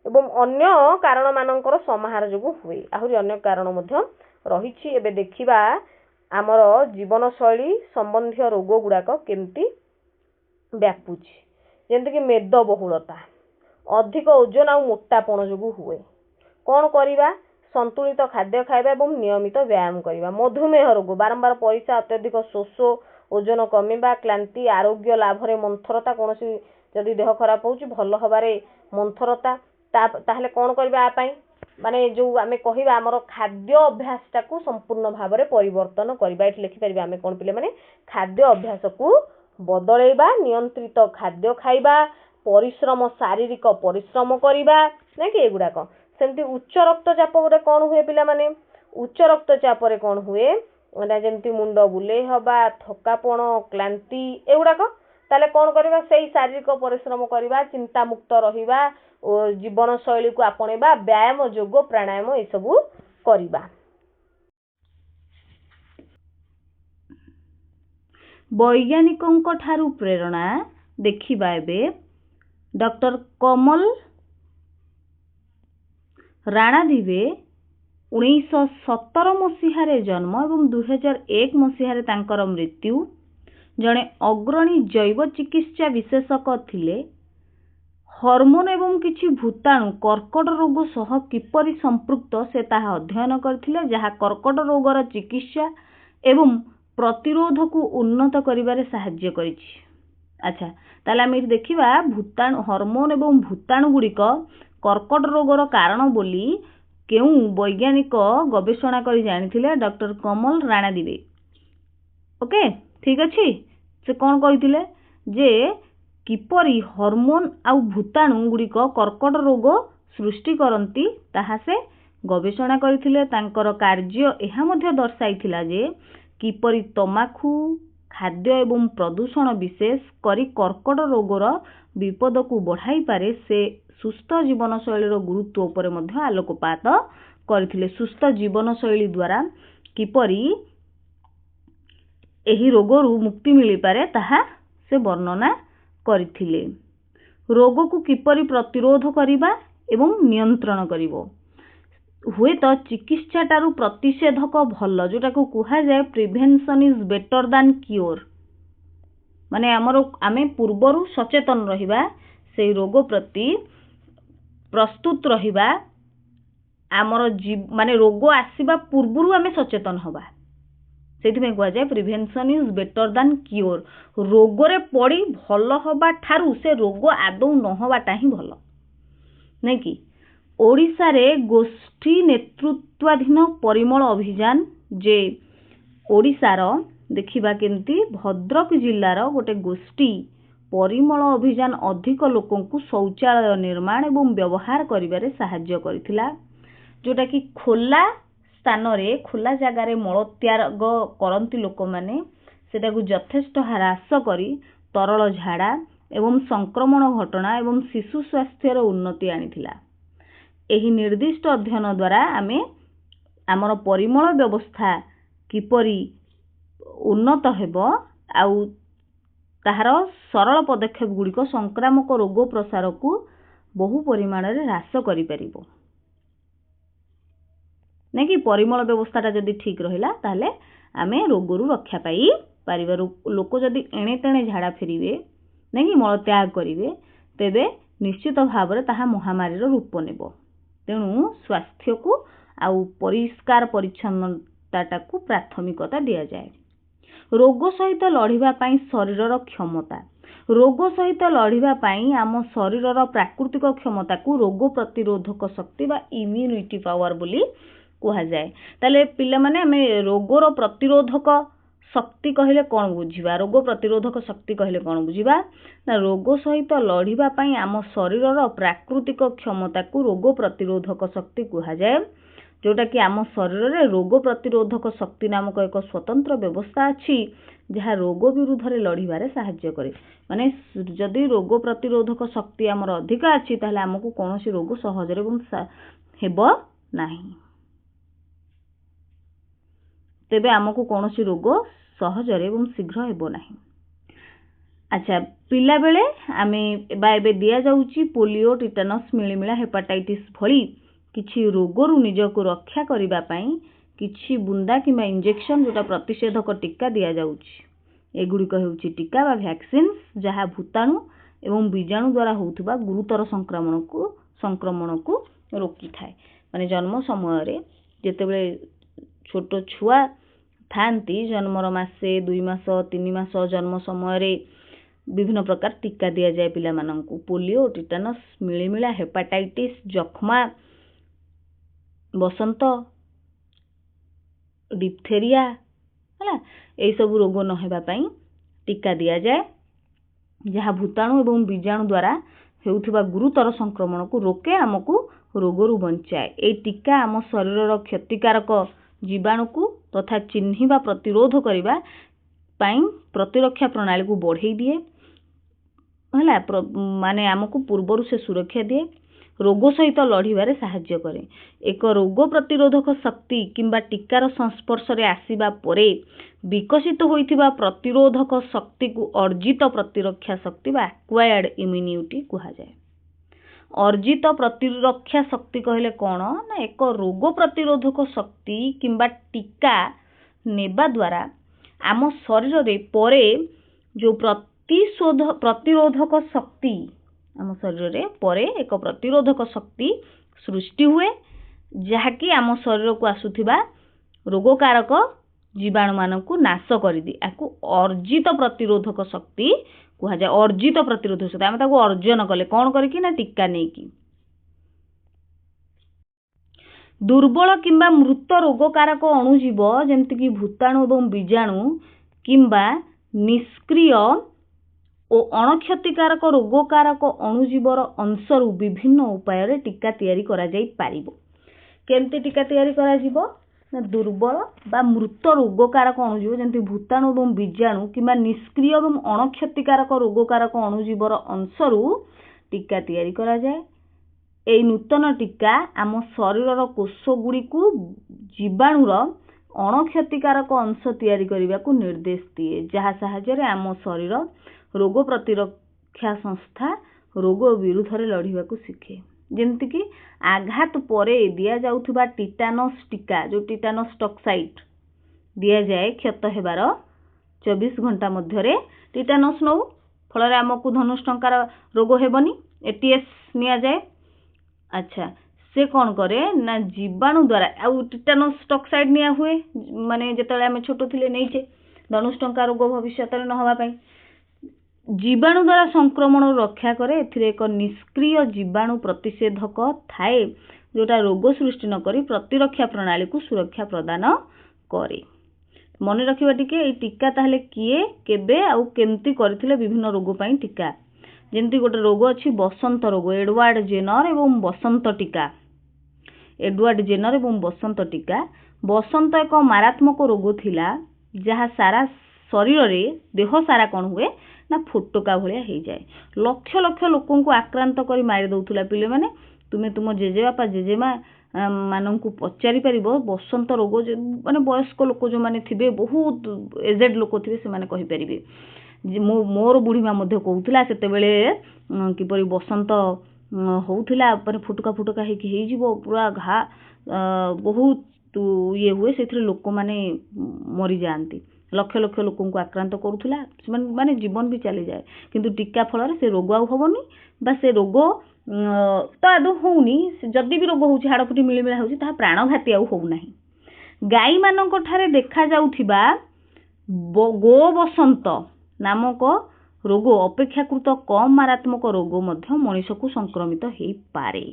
एवं अन्य कारण मानकर समाहार जोगु हुए आहुरी अन्य कारण मध्य रहिछि एबे देखिबा आमर जीवन शैली संबंधी रोग गुड़ाक केमती व्यापुची जेमती कि मेदबहुलता अधिक ओजन आ मोटापण जोगु हुए कौन करिबा संतुलित खाद्य खाइबा एवं नियमित व्यायाम करिबा मधुमेह रोग बारंबार पैसा अत्यधिक शोष ओजन कमिबा क्लांति आरोग्य लाभ रे मंथरता कोनोसी जदि देह खराब होउची भल हबारे मंथरता ताहले कौन करिबा आ पई माने जो आमे कहिबा हमर खाद्य अभ्यास टाकू संपूर्ण भाव में परिवर्तन करबा एठी लिखि परिबा आमे कोन पिले माने खाद्य अभ्यास को बदलैबा नियंत्रित खाद्य खाइबा परिश्रम शारीरिक परिश्रम करिबा नै कि एगुडा को सेमती उच्च रक्तचाप रे कोन हुए पिला माने उच्च रक्तचाप रे कोन हुए ओना जेमती मुंड बुले हबा थकापण क्लांति एगुडा को ताले कोन करबा सेही शारीरिक परिश्रम करबा चिंता मुक्त रहिबा जीवन शैली को आपणेबा व्यायाम योग प्राणायाम ए सबु करिबा वैज्ञानिकों ठारू प्रेरणा देखिबा एबे डॉक्टर कमल राणादिवे 1917 मसीहारे जन्म एवं 2001 मसीहारे तांकर मृत्यु जड़े अग्रणी जैव चिकित्सा विशेषज्ञ थिले हार्मोन एवं किछि भूताणु कर्कट रोग सह किपरि संपृक्त से ताहा अध्ययन करथिले जहा कर्कट रोगर चिकित्सा एवं प्रतिरोध को उन्नत करिबारे सहाय्य करिछि। अच्छा ताले आमे देखिबा भूताणु हार्मोन एवं भूताणु गुड़िक कर्कट रोगर कारण बोली केउ वैज्ञानिक गवेषणा करि जानिथिले डॉक्टर कमल राणादिवे। ओके ठीक अछि से कोन कहिथिले जे किपरि हार्मोन आउ भूताणु गुड़िक कर्कट रोग सृष्टि करंती ताहा से गवेषणा करथिले। तांकर कार्य एहा मध्ये दर्शाइथिला जे किपरि तमाखु खाद्य एवं प्रदूषण विशेष करी कर्कट रोगर विपद को बढ़ाई पारे से सुस्थ जीवन शैली गुरुत्व उपरे मध्ये आलोकपात करथिले। सुस्थ जीवन शैली द्वारा किपरि एही रोगरु मुक्ति मिली पारे ताहा से वर्णना करथिले। रोग को किपरि प्रतिरोध करिबा एवं नियंत्रण करिवो हुए तो चिकित्सा टारू प्रतिषेधक भल जोटा को कुहा जाए prevention is better than cure माने हमरो आमे पूर्वरु सचेतन रहिबा से रोग प्रति प्रस्तुत रहिबा हमरो माने रोग आसीबा पूर्वरु आमे सचेतन हबा सेति में कुहा जाए prevention is better than cure रोग रे पड़ी भल हबा ठारू से रोग आदौ न हबाटा ही भल नै कि ओडिशा रे गोष्ठी नेतृत्वाधीन परिमल अभियान जे ओडिशा रो देखिबा केमती भद्रक जिल्लार गोटे गोष्ठी परिमल अभियान अधिक लोकंकु शौचालय निर्माण एवं व्यवहार करिबारे साहाय्य करिथिला, जोटा कि खोला स्थान रे खोला जगह रे मलत्याग करंती लोक माने सेटा को यथेष्ट ह्रास करी तरल झाड़ा एवं संक्रमण घटना एवं शिशु स्वास्थ्य उन्नति आनिथिला। एही निर्दिष्ट अध्ययन द्वारा आमे आमर परिमल व्यवस्था किपरि उन्नत हेबो आउ ताहार सरल पदक्षेप गुड़िक संक्रामक रोग प्रसार को बहु परिमाण रे ह्रास करि परिबो। नै कि परिमल व्यवस्थाटा जदि ठीक रहिला ताहले आमे रोगरु रक्षा पाई पारिबा। लोक जदि एणे तेणे झाड़ा फेरिबे नै कि मलत्याग करिवे तेबे निश्चित भाव रे ताहा महामारी रूप नेबो। तेणु स्वास्थ्य को आउ परिष्कार परिच्छन्नता को प्राथमिकता दिया जाए। रोग सहित लड़िबा पई शरीरर क्षमता, रोग सहित लड़िबा पई आम शरीरर प्राकृतिक क्षमता को रोग प्रतिरोधक शक्ति बा इम्यूनिटी पावर बोली कहा जाए। ताले पिला माने हमें रोगर प्रतिरोधक शक्ति कहले कौन बुझिबा, रोग प्रतिरोधक शक्ति कहले कौन बुझिबा ना रोग सहित लड़िबा पई आम शरीरर प्राकृतिक क्षमता को रोग प्रतिरोधक शक्ति कहा जाए, जोटा कि आम शरीर रे रोग प्रतिरोधक शक्ति नामक एक स्वतंत्र व्यवस्था अछि जहाँ रोग विरुद्ध रे लड़िबारे साहाय्य करे। माने जदि रोग प्रतिरोधक शक्ति आमर अधिक अछि ताहले हमकु कोनोसी रोग सहजरे हेबो नाही, तेबे हमकु कोनोसी रोग सहजरे एवं शीघ्र हेबो नाही। अच्छा, पिला बेले आमे एबे दिया जाउची पोलियो, टिटानस, मिलिमिला, हेपाटाइटिस भली किछि रोगरु निजको रक्षा करिबा पई किछि बुंदा किंबा इंजेक्शन जोटा प्रतिषेधक टीका दिया जाउची। एगुड़िक हेउची टीका बा वैक्सीन जहाँ भूताणु एवं बीजाणु द्वारा होउथबा गुरुतर संक्रमण को रोकी थाए। माने जन्म समय रे जेतेबेले छोट छुआ थांती जन्मर मासे 2 मास 3 मास जन्म समय रे विभिन्न प्रकार टीका दिया जाए पिला मानंकु। पोलियो, टिटानस, मिलिमिला, हेपाटाइटिस, जखमा, बसंत, डिप्थेरिया हला ए सब रोग न हेबा पई टीका दिया जाए, जहाँ भूताणु एवं बीजाणु द्वारा हेउथबा गुरुतर संक्रमण को रोके हमकु रोगरु बंचाए। ए टीका आम शरीरर क्षतिकारक जीवाणु को तथा चिन्हिबा प्रतिरोध करिबा पई प्रतिरक्षा प्रणाली को बढ़ाई दिए हला, माने हमकु पूर्वरु से सुरक्षा दिए, रोग सहित लड़िबारे साहाय्य करे। एक रोग प्रतिरोधक शक्ति किंबा टीकार संस्पर्श रे आसीबा परे विकसित होइथिबा प्रतिरोधक शक्ति को अर्जित प्रतिरक्षा शक्ति बा एक्वायर्ड इम्यूनिटी कहा जाए। अर्जित प्रतिरक्षा शक्ति कहले कौन ना एक रोग प्रतिरोधक शक्ति किंबा टीका नेबा द्वारा आम शरीर रे परे जो प्रतिरोधक शक्ति आम शरीर रे परे एक प्रतिरोधक शक्ति सृष्टि हुए, जहाँकि आम शरीर को आसुथिबा रोगकारक जीवाणु मानकु नाश करिदी। आकु अर्जित प्रतिरोधक शक्ति कहा जाए। अर्जित प्रतिरोधक शक्ति आम ताकु अर्जन कले कौन करिकि ना टीका नेकी। दुर्बल किंबा मृत रोगकारक अणुजीव जेमति कि भूताणु एवं बीजाणु किंबा निष्क्रिय और अणक्षतिकारक रोगकारक अणुजीवर अंशरु विभिन्न उपाय रे टीका तैयारी करा जाई पारिबो। केमती टीका तैयारी करा जिवो ना दुर्बल बा मृत रोगकारक अणुजीव जेमति भूताणु एवं बीजाणु किंबा निष्क्रिय एवं अणक्षतिकारक रोगकारक अणुजीवर अंशरु टीका तैयारी करा जाए। एई नूतन टीका आम शरीरर कोषगुड़ी को जीवाणुर अणक्षतिकारक अंश तैयारी करने को निर्देश दिए, जहाँ साहाय्य आम शरीर रोग प्रतिरक्षा संस्था रोग विरुद्ध लड़िबा को शिखे। जेमति कि आघात परे दिया जाउथबा टिटानस टीका जो टिटानस टॉक्साइट दिया जाए क्षत हेबार 24 घंटा मध्य टिटानस नौ फल आमको धनुष्टंकार रोग हेबनी, एटीएस निया जाए। अच्छा, से कौन करे ना जीवाणु द्वारा आउ टिटानस टॉक्साइड निया हुए माने जेतले आमे छोटो थिले नैचे धनुष्टंका रोग भविष्य न हवा पई जीवाणु द्वारा संक्रमण रक्षा करे। एथिरे एक निष्क्रिय जीवाणु प्रतिषेधक थाए जोटा रोग सृष्टि न करी प्रतिरक्षा प्रणाली को सुरक्षा प्रदान करे।
मन रखिबा टिके ए टीका ताहले किए केबे आउ केमती करथिले विभिन्न रोग पई टीका जेमती गोटे रोग अछि बसंत रोग एडवर्ड जेनर एवं बसंत टीका एडवर्ड जेनर एवं बसंत टीका बसंत एक मारात्मक रोग थिला जहा सारा शरीर रे देह सारा कोन हुए ना फुटका भलिया हे जाए लक्ष लक्ष लोकन को आक्रांत करी मारि दउथुला पिले माने तुमे तुम जेजे बापा जेजेमा माननकु पचारि परिबो बसंत रोग माने वयस्क लोक जो माने थिबे बहुत एजेड लोक थिबे से माने कहि परिबे मोर बुढ़ीमा मध्य कहूला सेते बेले किपरि बसंत होउथिला पर फुटका फुटका हे जिवो पूरा घा बहुत ये हुए सेथरे लोक माने मरि जांती लक्ष लक्ष लोकन को आक्रांत करूथुला माने जीवन भी चली जाए किंतु टीका फल से रोग आउ हबनी बा से रोग तो आदौ होउनी जदि भी रोग होउची हाड़फुटी मिलिमिला होउची ता प्राणघाती आउ होउ नाही गाई मानक ठारे देखा जाउथिबा गो बसंत नामक रोग अपेक्षाकृत कम मारात्मक रोग मध्य मनुष्य को संक्रमित हेई पारे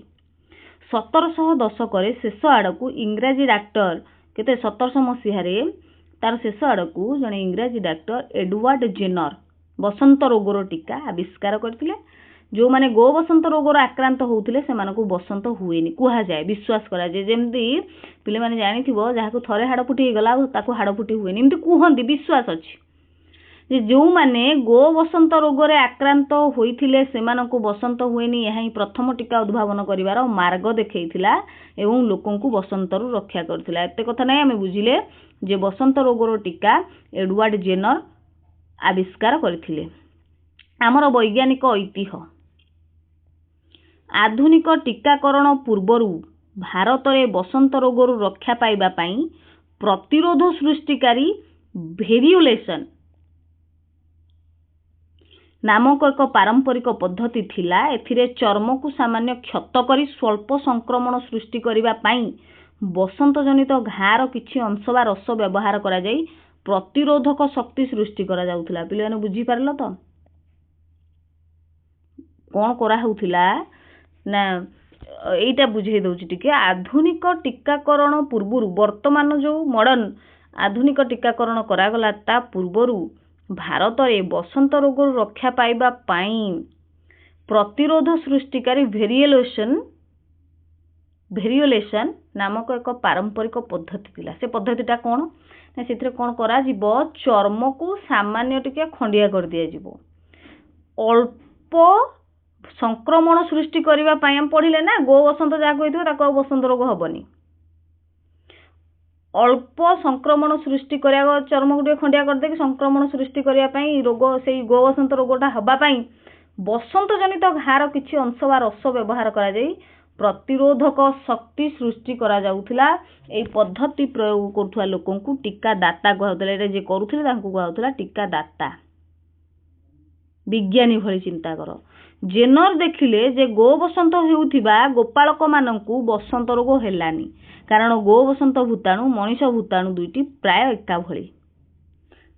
1710 दशक शेष आड़क इंग्राजी डाक्टर केते 1700 मसीह तार शेष आड़क जड़े इंग्राजी डाक्टर एडवर्ड जेनर बसंत रोगर टीका आविष्कार करथिले जो माने गो बसंत रोगर आक्रांत होउथिले से मानको बसंत हुएनी कुहा जाए विश्वास करा जाए जेमती पिले माने जानिथिबो जाहाको थरे हाड़ फुटी गला ताको हाड़ फुटी हुएनी एमती कुहंती विश्वास अछि जे जो माने गो बसंत रोगरे आक्रांत होइथिले से मानको बसंत हुएनी यही प्रथम टीका उद्भावन करिवार मार्ग देखैथिला एवं लोकन को बसंत रु रक्षा करथिला एते कथा नै हमें बुझिले जे बसंत रोगर टीका एडवर्ड जेनर आविष्कार करथिले हमर वैज्ञानिक ऐतिह्य आधुनिक टीकाकरण पूर्वरु भारत रे बसंत रोगरु रक्षा पाइबा पई प्रतिरोध सृष्टिकारी भेरियोलेशन नामक एक पारंपरिक पद्धति थिला एथिरे चर्म को सामान्य क्षत करी स्वल्प संक्रमण सृष्टि करिबा पई बसंत जनित घार किछि अंश बा रस व्यवहार करा जाई प्रतिरोधक शक्ति सृष्टि करा जाउथिला पिले माने बुझी पारलो तो कोन करा होउथिला ना एटा बुझे दउची टिके आधुनिक टीकाकरण पूर्वरु वर्तमान जो मॉडर्न आधुनिक टीकाकरण करा गला ता पूर्वरु भारत रे बसंत रोग रक्षा पाइबा पाई प्रतिरोध सृष्टिकारी भेरियोलेशन नामक एक पारंपरिक पद्धति थिला से पद्धतिटा कोन ना सेथरे कोन करा जिवो चर्म को सामान्य टिके खंडिया कर दिया जिवो अल्प संक्रमण सृष्टि करिबा पई हम पढिले ना गो बसंत जा कहिथो ताको बसंत रोग हबनी अल्प संक्रमण सृष्टि करिया चर्म गुटे खंडिया कर दे कि संक्रमण सृष्टि करिया पई रोग सेई गो बसंत रोगटा हबा पई बसंत जनित घार किछि अंश बा रस व्यवहार करा जाई प्रतिरोधक शक्ति सृष्टि करा जाउथिला एई पद्धति प्रयोग करथुवा लोकन को टीका दाता कहउथिला एटा जे करूथिले तांको कहउथिला टीका दाता विज्ञानी भली चिंता करो जेनर देखिले जे गो बसंत हेउथिबा गोपालक माननकु बसंत रोग हेलानी कारण गो बसंत भूताणु मनीष भूताणु दुईटी प्राय एका भली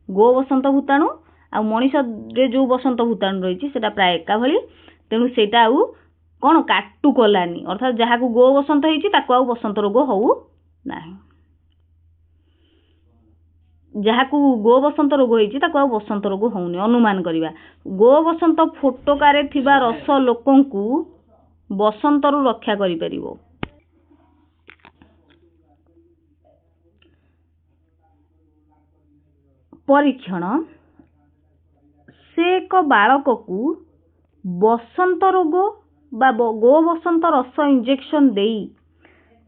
गो बसंत भूताणु आ मनीष रे जो बसंत भूताणु रहिछि सेटा प्राय एका भली तेनु सेटा आउ कोन काटू कोलानी अर्थात जहा को गो बसंत हेछि ताको आउ बसंत रोग होउ नाही जहा को गो बसंत रोग हेछि ताको आउ बसंत रोग होउनी अनुमान करिवा गो बसंत फोटोकारे थिबा रस लोकन को बसंत रु रक्षा करि परिबो परीक्षण से एक बालक को बसंत रोग बा गो बसंत रस इंजेक्शन देई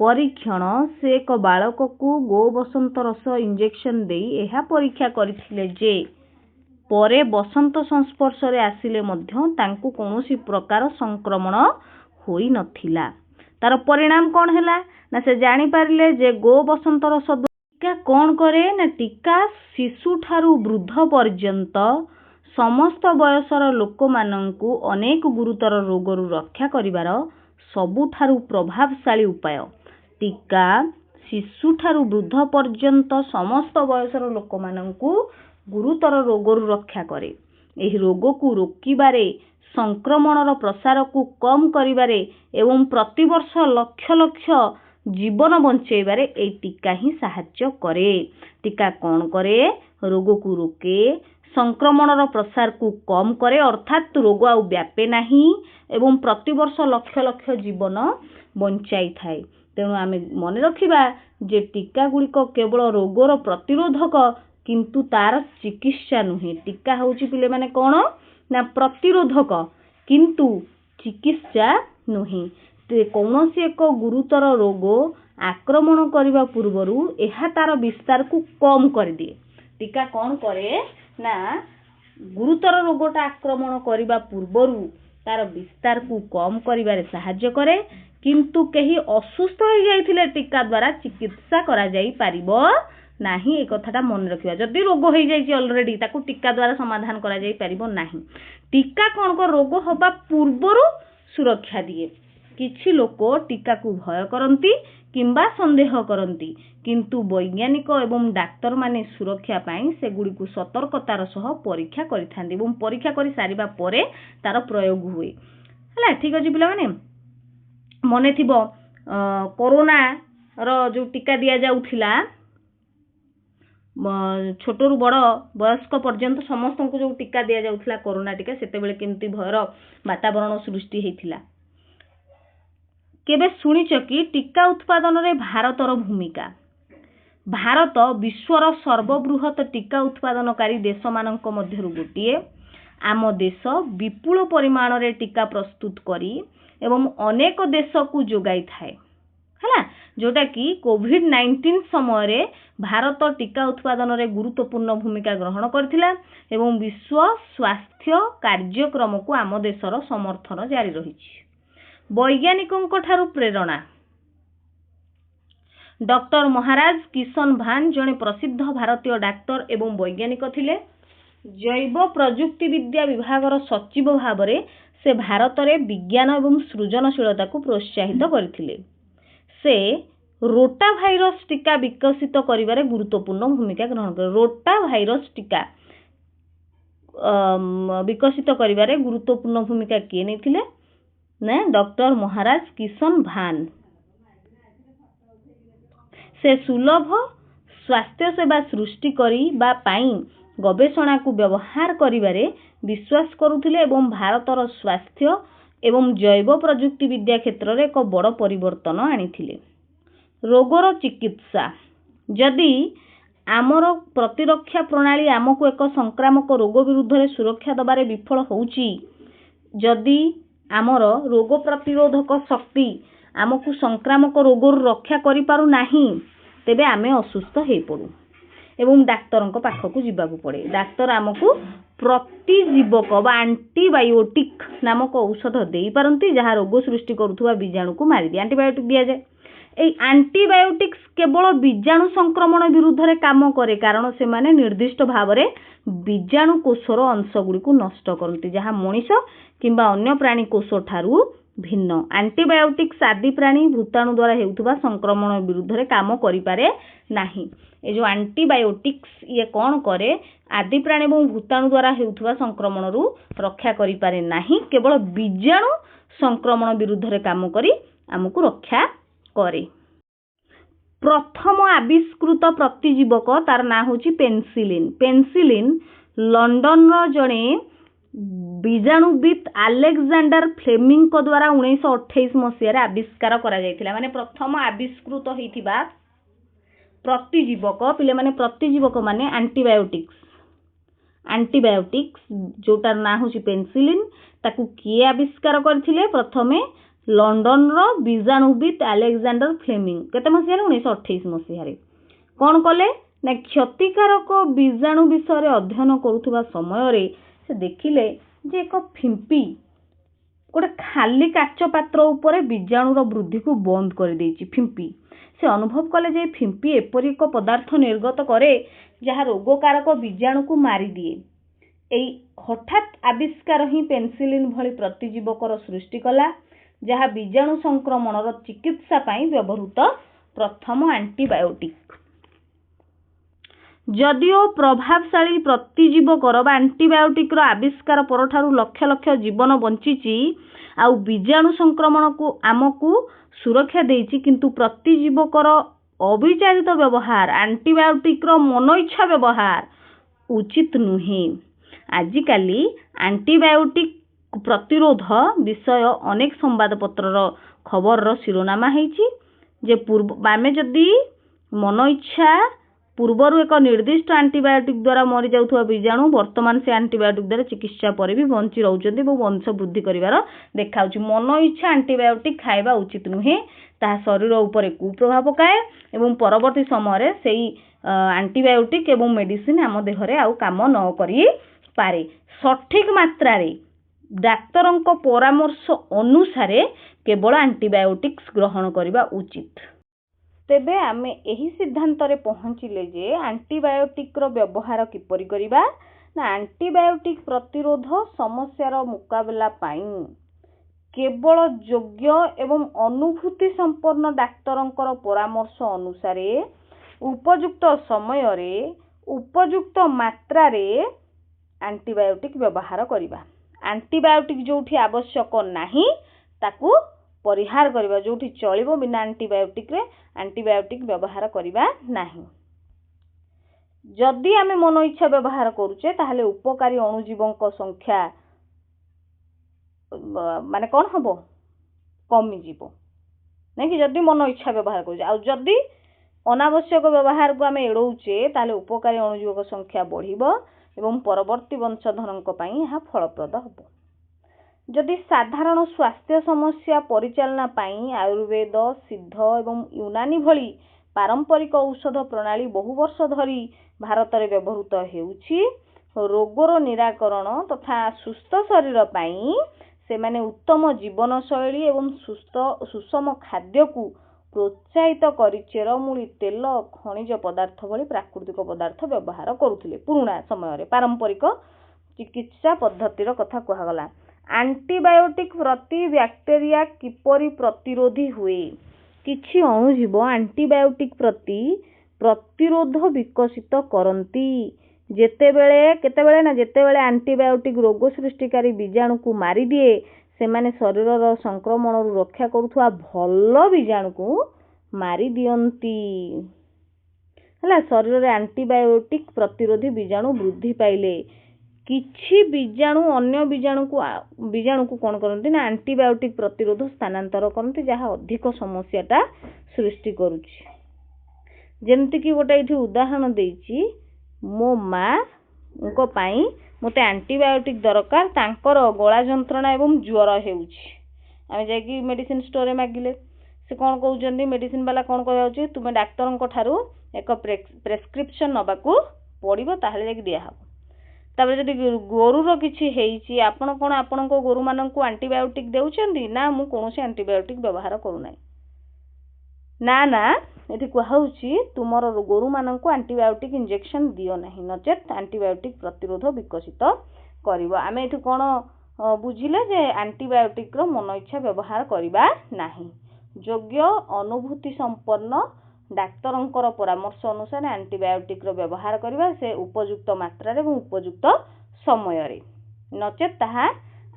परीक्षण से एक बालक को गो बसंत रस इंजेक्शन देई एहा परीक्षा करथिले जे परे बसंत संस्पर्श रे आसिले मध्य तांकु कोनोसी प्रकार संक्रमण होई नथिला तार परिणाम कोन हैला ना से जानि पारले जे गो बसंत रस टीका कौन करे ना टीका शिशु ठारू वृद्ध पर्यंत समस्त बयसर लोक माननकु अनेक गुरुतर रोगरु रक्षा करिवार सबुठारू प्रभावशाली उपाय टीका शिशु ठारू वृद्ध पर्यंत समस्त बयसर लोक माननकु गुरुतर रोगरु रक्षा करे एही रोग को रोकिबारे संक्रमणर प्रसार को कम करिबारे एवं प्रतिवर्ष लक्ष लक्ष ଜୀବନ ବଞ୍ଚାଇବାରେ ଏଇ ଟୀକା ହିଁ ସାହାଯ୍ୟ କରେ। ଟୀକା କ'ଣ କରେ? ରୋଗକୁ ରୋକେ, ସଂକ୍ରମଣର ପ୍ରସାରକୁ କମ୍ କରେ, ଅର୍ଥାତ୍ ରୋଗ ଆଉ ବ୍ୟାପେ ନାହିଁ ଏବଂ ପ୍ରତିବର୍ଷ ଲକ୍ଷ ଲକ୍ଷ ଜୀବନ ବଞ୍ଚାଇଥାଏ। ତେଣୁ ଆମେ ମନେ ରଖିବା ଯେ ଟୀକା ଗୁଡ଼ିକ କେବଳ ରୋଗର ପ୍ରତିରୋଧକ କିନ୍ତୁ ତାର ଚିକିତ୍ସା ନୁହେଁ। ଟୀକା ହେଉଛି ପିଲାମାନେ କ'ଣ ନା ପ୍ରତିରୋଧକ କିନ୍ତୁ ଚିକିତ୍ସା ନୁହେଁ। କୌଣସି ଏକ ଗୁରୁତର ରୋଗ ଆକ୍ରମଣ କରିବା ପୂର୍ବରୁ ଏହା ତାର ବିସ୍ତାରକୁ କମ୍ କରିଦିଏ। ଟୀକା କ'ଣ କରେ ନା ଗୁରୁତର ରୋଗଟା ଆକ୍ରମଣ କରିବା ପୂର୍ବରୁ ତାର ବିସ୍ତାରକୁ କମ୍ କରିବାରେ ସାହାଯ୍ୟ କରେ। କିନ୍ତୁ କେହି ଅସୁସ୍ଥ ହୋଇଯାଇଥିଲେ ଟୀକା ଦ୍ୱାରା ଚିକିତ୍ସା କରାଯାଇ ପାରିବ ନାହିଁ। ଏ କଥାଟା ମନେ ରଖିବା। ଯଦି ରୋଗ ହୋଇଯାଇଛି ଅଲରେଡି ତାକୁ ଟୀକା ଦ୍ୱାରା ସମାଧାନ କରାଯାଇ ପାରିବ ନାହିଁ। ଟୀକା କ'ଣ ରୋଗ ହେବା ପୂର୍ବରୁ ସୁରକ୍ଷା ଦିଏ। କିଛି ଲୋକ ଟୀକାକୁ ଭୟ କରନ୍ତି କିମ୍ବା ସନ୍ଦେହ କରନ୍ତି କିନ୍ତୁ ବୈଜ୍ଞାନିକ ଏବଂ ଡାକ୍ତରମାନେ ସୁରକ୍ଷା ପାଇଁ ସେଗୁଡ଼ିକୁ ସତର୍କତାର ସହ ପରୀକ୍ଷା କରିଥାନ୍ତି ଏବଂ ପରୀକ୍ଷା କରି ସାରିବା ପରେ ତାର ପ୍ରୟୋଗ ହୁଏ। ହେଲା, ଠିକ୍ ଅଛି ପିଲାମାନେ। ମନେ ଥିବ କରୋନାର ଯେଉଁ ଟୀକା ଦିଆଯାଉଥିଲା ଛୋଟରୁ ବଡ଼ ବୟସ୍କ ପର୍ଯ୍ୟନ୍ତ ସମସ୍ତଙ୍କୁ ଯେଉଁ ଟୀକା ଦିଆଯାଉଥିଲା କରୋନା ଟୀକା, ସେତେବେଳେ କେମିତି ଭୟର ବାତାବରଣ ସୃଷ୍ଟି ହେଇଥିଲା। କେବେ ଶୁଣିଛ କି ଟୀକା ଉତ୍ପାଦନରେ ଭାରତର ଭୂମିକା? ଭାରତ ବିଶ୍ୱର ସର୍ବବୃହତ ଟୀକା ଉତ୍ପାଦନକାରୀ ଦେଶମାନଙ୍କ ମଧ୍ୟରୁ ଗୋଟିଏ। ଆମ ଦେଶ ବିପୁଳ ପରିମାଣରେ ଟୀକା ପ୍ରସ୍ତୁତ କରି ଏବଂ ଅନେକ ଦେଶକୁ ଯୋଗାଇଥାଏ। ହେଲା, ଯୋଉଟା କି କୋଭିଡ-19 ସମୟରେ ଭାରତ ଟୀକା ଉତ୍ପାଦନରେ ଗୁରୁତ୍ୱପୂର୍ଣ୍ଣ ଭୂମିକା ଗ୍ରହଣ କରିଥିଲା ଏବଂ ବିଶ୍ୱ ସ୍ୱାସ୍ଥ୍ୟ କାର୍ଯ୍ୟକ୍ରମକୁ ଆମ ଦେଶର ସମର୍ଥନ ଜାରି ରହିଛି। ବୈଜ୍ଞାନିକଙ୍କ ଠାରୁ ପ୍ରେରଣା। ଡକ୍ଟର ମହାରାଜ କିଶନ ଭାନ ଜଣେ ପ୍ରସିଦ୍ଧ ଭାରତୀୟ ଡାକ୍ତର ଏବଂ ବୈଜ୍ଞାନିକ ଥିଲେ। ଜୈବ ପ୍ରଯୁକ୍ତିବିଦ୍ୟା ବିଭାଗର ସଚିବ ଭାବରେ ସେ ଭାରତରେ ବିଜ୍ଞାନ ଏବଂ ସୃଜନଶୀଳତାକୁ ପ୍ରୋତ୍ସାହିତ କରିଥିଲେ। ସେ ରୋଟା ଭାଇରସ ଟୀକା ବିକଶିତ କରିବାରେ ଗୁରୁତ୍ୱପୂର୍ଣ୍ଣ ଭୂମିକା ଗ୍ରହଣ କଲେ। ରୋଟା ଭାଇରସ ଟୀକା ବିକଶିତ କରିବାରେ ଗୁରୁତ୍ୱପୂର୍ଣ୍ଣ ଭୂମିକା କିଏ ନେଇଥିଲେ ନା ଡକ୍ଟର ମହାରାଜ କିଶନ ଭାନ। ସେ ସୁଲଭ ସ୍ୱାସ୍ଥ୍ୟ ସେବା ସୃଷ୍ଟି କରିବା ପାଇଁ ଗବେଷଣାକୁ ବ୍ୟବହାର କରିବାରେ ବିଶ୍ୱାସ କରୁଥିଲେ ଏବଂ ଭାରତର ସ୍ୱାସ୍ଥ୍ୟ ଏବଂ ଜୈବ ପ୍ରଯୁକ୍ତିବିଦ୍ୟା କ୍ଷେତ୍ରରେ ଏକ ବଡ଼ ପରିବର୍ତ୍ତନ ଆଣିଥିଲେ। ରୋଗର ଚିକିତ୍ସା। ଯଦି ଆମର ପ୍ରତିରକ୍ଷା ପ୍ରଣାଳୀ ଆମକୁ ଏକ ସଂକ୍ରାମକ ରୋଗ ବିରୁଦ୍ଧରେ ସୁରକ୍ଷା ଦେବାରେ ବିଫଳ ହେଉଛି, ଯଦି ଆମର ରୋଗ ପ୍ରତିରୋଧକ ଶକ୍ତି ଆମକୁ ସଂକ୍ରାମକ ରୋଗରୁ ରକ୍ଷା କରିପାରୁନାହିଁ, ତେବେ ଆମେ ଅସୁସ୍ଥ ହୋଇପଡ଼ୁ ଏବଂ ଡାକ୍ତରଙ୍କ ପାଖକୁ ଯିବାକୁ ପଡ଼େ। ଡାକ୍ତର ଆମକୁ ପ୍ରତିଜୀବକ ବା ଆଣ୍ଟିବାୟୋଟିକ୍ ନାମକ ଔଷଧ ଦେଇପାରନ୍ତି ଯାହା ରୋଗ ସୃଷ୍ଟି କରୁଥିବା ବୀଜାଣୁକୁ ମାରିଦିଏ। ଆଣ୍ଟିବାୟୋଟିକ୍ ଦିଆଯାଏ। এই ଆଣ୍ଟିବାୟୋଟିକ୍ସ କେବଳ ବୀଜାଣୁ ସଂକ୍ରମଣ ବିରୁଦ୍ଧରେ କାମ କରେ କାରଣ ସେମାନେ ନିର୍ଦ୍ଦିଷ୍ଟ ଭାବରେ ବୀଜାଣୁ କୋଷର ଅଂଶଗୁଡ଼ିକୁ ନଷ୍ଟ କରନ୍ତି ଯାହା ମଣିଷ କିମ୍ବା ଅନ୍ୟ ପ୍ରାଣୀ କୋଷ ଠାରୁ ଭିନ୍ନ। ଆଣ୍ଟିବାୟୋଟିକ୍ସ ଆଦି ପ୍ରାଣୀ ଭୂତାଣୁ ଦ୍ୱାରା ହେଉଥିବା ସଂକ୍ରମଣ ବିରୁଦ୍ଧରେ କାମ କରିପାରେ ନାହିଁ। ଏ ଯେଉଁ ଆଣ୍ଟିବାୟୋଟିକ୍ସ ଇଏ କ'ଣ କରେ? ଆଦି ପ୍ରାଣୀ ଏବଂ ଭୂତାଣୁ ଦ୍ୱାରା ହେଉଥିବା ସଂକ୍ରମଣରୁ ରକ୍ଷା କରିପାରେ ନାହିଁ, କେବଳ ବୀଜାଣୁ ସଂକ୍ରମଣ ବିରୁଦ୍ଧରେ କାମ କରି ଆମକୁ ରକ୍ଷା করে। প্রথম আবিষ্কৃত প্রতিজীবক তার না হচ্ছে পেনিসিলিন। পেনিসিলিন লন্ডনর জনে বীজাণুবিদ আলেকজান্ডার ফ্লেমিংଙ୍କ দ্বারা 1928 মସିହାରେ আবিষ্କାର করা যাইଥିଲା। মানে প্রথম আবিষ্কৃত হইଥିବା ପ୍ରତିଜୀବକ ପିଲାମାନେ ପ୍ରତିଜୀବକ ମାନେ ଆଣ୍ଟିବାୟୋଟିକ୍ସ ଯୋଉଟାର ନାଁ ହେଉଛି ପେନିସିଲିନ୍, ତାକୁ କିଏ ଆବିଷ୍କାର କରିଥିଲେ? ପ୍ରଥମେ ଲଣ୍ଡନର ବୀଜାଣୁବିଦ ଆଲେକଜାଣ୍ଡର ଫ୍ଲେମିଂ। କେତେ ମସିହାରେ? 1928 ମସିହାରେ। କ'ଣ କଲେ ନା କ୍ଷତିକାରକ ବୀଜାଣୁ ବିଷୟରେ ଅଧ୍ୟୟନ କରୁଥିବା ସମୟରେ ସେ ଦେଖିଲେ ଯେ ଏକ ଫିମ୍ପି ଗୋଟେ ଖାଲି କାଚ ପାତ୍ର ଉପରେ ବୀଜାଣୁର ବୃଦ୍ଧିକୁ ବନ୍ଦ କରିଦେଇଛି। ଫିମ୍ପି ସେ ଅନୁଭବ କଲେ ଯେ ଫିମ୍ପି ଏପରି ଏକ ପଦାର୍ଥ ନିର୍ଗତ କରେ ଯାହା ରୋଗକାରକ ବୀଜାଣୁକୁ ମାରିଦିଏ। ଏହି ହଠାତ୍ ଆବିଷ୍କାର ହିଁ ପେନିସିଲିନ୍ ଭଳି ପ୍ରତିଜୀବକର ସୃଷ୍ଟି କଲା ଯାହା ବୀଜାଣୁ ସଂକ୍ରମଣର ଚିକିତ୍ସା ପାଇଁ ବ୍ୟବହୃତ ପ୍ରଥମ ଆଣ୍ଟିବାୟୋଟିକ୍। ଯଦିଓ ପ୍ରଭାବଶାଳୀ ପ୍ରତିଜୀବକର ବା ଆଣ୍ଟିବାୟୋଟିକ୍ର ଆବିଷ୍କାର ପରଠାରୁ ଲକ୍ଷ ଲକ୍ଷ ଜୀବନ ବଞ୍ଚିଛି, आउ बीजाणु संक्रमण को आमको सुरक्षा देइछि किंतु प्रतिजीवकर अविचारित व्यवहार एंटीबायोटिक रो मनोइच्छा व्यवहार उचित नुहे। आजिकाली एंटीबायोटिक प्रतिरोध विषय अनेक संवादपत्र खबर शिरोनामा हेछि जे पूर्व आमे जदि मनोइच्छा पूर्वर एक निर्दिष्ट एंटीबायोटिक द्वारा मरी जाउथवा बीजाणु वर्तमान से एंटीबायोटिक द्वारा चिकित्सा पर भी बंची रहउछन्ति और वंश वृद्धि करिवार देखाउछि। मनोइच्छा एंटीबायोटिक खाइबा उचित नुहे, ताहा शरीर उपरे कुप्रभाव पकाए एवं परवर्ती समय सेही एंटीबायोटिक एवं मेडिसिन आम देहरे आउ काम न करि पारे। सठिक मात्रा रे डाक्तरंक परामर्श अनुसार केवल एंटीबायोटिक्स ग्रहण करिबा उचित। तेबे आमे एही सिद्धांत रे पहुँचिले जे एंटीबायोटिक रो व्यवहार किपरि करिबा ना एंटीबायोटिक प्रतिरोध समस्यार मुकाबला पाई केवल योग्य एवं अनुभूति संपन्न डाक्तरंकर परामर्श अनुसार उपयुक्त समय रे उपयुक्त मात्रा रे एंटीबायोटिक व्यवहार करिबा। एंटीबायोटिक जोठी आवश्यक नाही ताकू परिहार करिबा, जोठी चलिबो बिना एंटीबायोटिक रे एंटीबायोटिक व्यवहार करिबा नाही। जदि आमे मन इच्छा व्यवहार करूचे ताहले उपकारी अणुजीवक संख्या माने कौन हबो कमी जीवो नहीं कि जदि मन इच्छा व्यवहार करूचे। आ जदि अनावश्यक व्यवहार को आमे एड़ौचे ताहले उपकारी अणुजीवक संख्या बढ़िबो एवं परवर्ती वंशधरनक पई यह फलप्रद हबो। जदि साधारण स्वास्थ्य समस्या परिचालना पाई आयुर्वेद सिद्ध एवं यूनानी भली पारंपरिक औषध प्रणाली बहु वर्ष धरी भारत में व्यवहृत हेउछि। रोगर निराकरण तथा सुस्थ शरीर पाई से माने उत्तम जीवन शैली एवं सुषम खाद्य को प्रोत्साहित करी चेरमूली तेल खनिज पदार्थ भली प्राकृतिक पदार्थ व्यवहार करुथिले। पुराना समय रे पारंपरिक चिकित्सा पद्धतिर कथा कहगला। एंटीबायोटिक प्रति बैक्टेरिया किपरि प्रतिरोधी हुए? किछि अणुजीव एंटीबायोटिक प्रति प्रतिरोध विकसित करंती जेतेबेले एंटीबायोटिक रोग सृष्टिकारी बीजाणु को मारी दिए से माने शरीर संक्रमण रक्षा करुवा भल बीजाणु को मारी दियंती। हला शरीर रे एंटीबायोटिक प्रतिरोधी बीजाणु वृद्धि पाइले किछि बीजाणु अन्य बीजाणु को कौन करती ना एंटीबायोटिक प्रतिरोध स्थानांतर करती जहाँ अधिक समस्याटा सृष्टि करुछि। जेमति कि गोटे ये उदाहरण देइछि, मो माँ उनको पाई मते एंटीबायोटिक दरकार, तांकर गला जंत्रणा एवं ज्वर हेउछि। आमे जाकी मेडिसिन स्टोर रे मागिले से कौन कहउछन्ती मेडिसिन वाला कौन कहउछि तुमे डाक्तरंक ठारू एक प्रेस्क्रिप्शन नबाकू पड़िबो ताहले जाकी दिया हबो। तापर जदि गोरुर किछि हेइछि आपण कोन आपणक गोरु माननकू एंटीबायोटिक देउछन्ती ना मु कोनोसी एंटीबायोटिक व्यवहार करू नै ना एठी कहउछि तुमर गोरु माननकू एंटीबायोटिक इंजेक्शन दियो नाही नचेत एंटीबायोटिक प्रतिरोध विकसित करिवो। आमे एठी कोन बुझिले जे एंटीबायोटिक रो मन इच्छा व्यवहार करिबा नाही। योग्य अनुभूति संपन्न डाक्तरंकर परामर्श अनुसार एंटीबायोटिक रो व्यवहार करिबा से उपयुक्त मात्रा रे उपयुक्त समय रे नचेत ताहा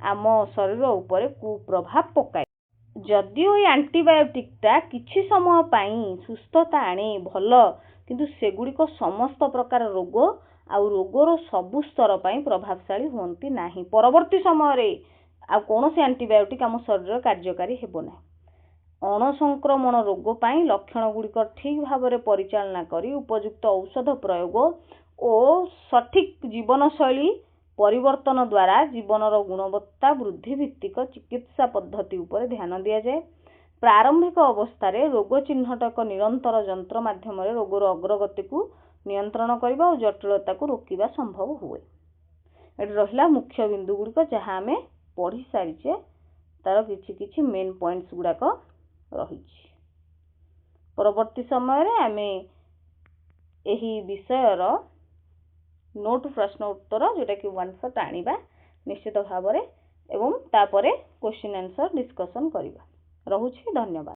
आम शरीर उपरे कुप्रभाव पकाए। जदिओ एंटीबायोटिक टा किछि समय पाई सुस्थता आने भल किंतु सेगुड़िक समस्त प्रकार रोग आउ रोगर सबु स्तर पाई प्रभावशाली होंती नाही। परवर्ती समय रे आ कोनोसी एंटीबायोटिक आम शरीर कार्यकारी हेबो नाही। अणसंक्रमण रोग पाई लक्षण गुड़िक ठीक भाव में परिचालना करी उपयुक्त औषध प्रयोग और सठिक जीवन शैली परिवर्तन द्वारा जीवनर गुणवत्ता वृद्धि भित्तिक चिकित्सा पद्धति उपर ध्यान दिया जाए। प्रारंभिक अवस्था रे रोग चिन्हट एक निरंतर जंत्र माध्यम रोगर अग्रगति को नियंत्रण करबा और जटिलता को रोकिबा संभव हुए। एटी रहिला मुख्य बिंदु गुड़िक जहाँ आमे पढ़ी सारिचे तार किछि मेन पॉइंट्स गुड़ाक रहिछि। परवर्ती समय रे आमे एही विषयर नोट प्रश्न उत्तर जोटा कि वन शॉट आनिबा निश्चित भाव एवं तापरे क्वेश्चन आंसर डिस्कशन करिबा। रहुछि, धन्यवाद।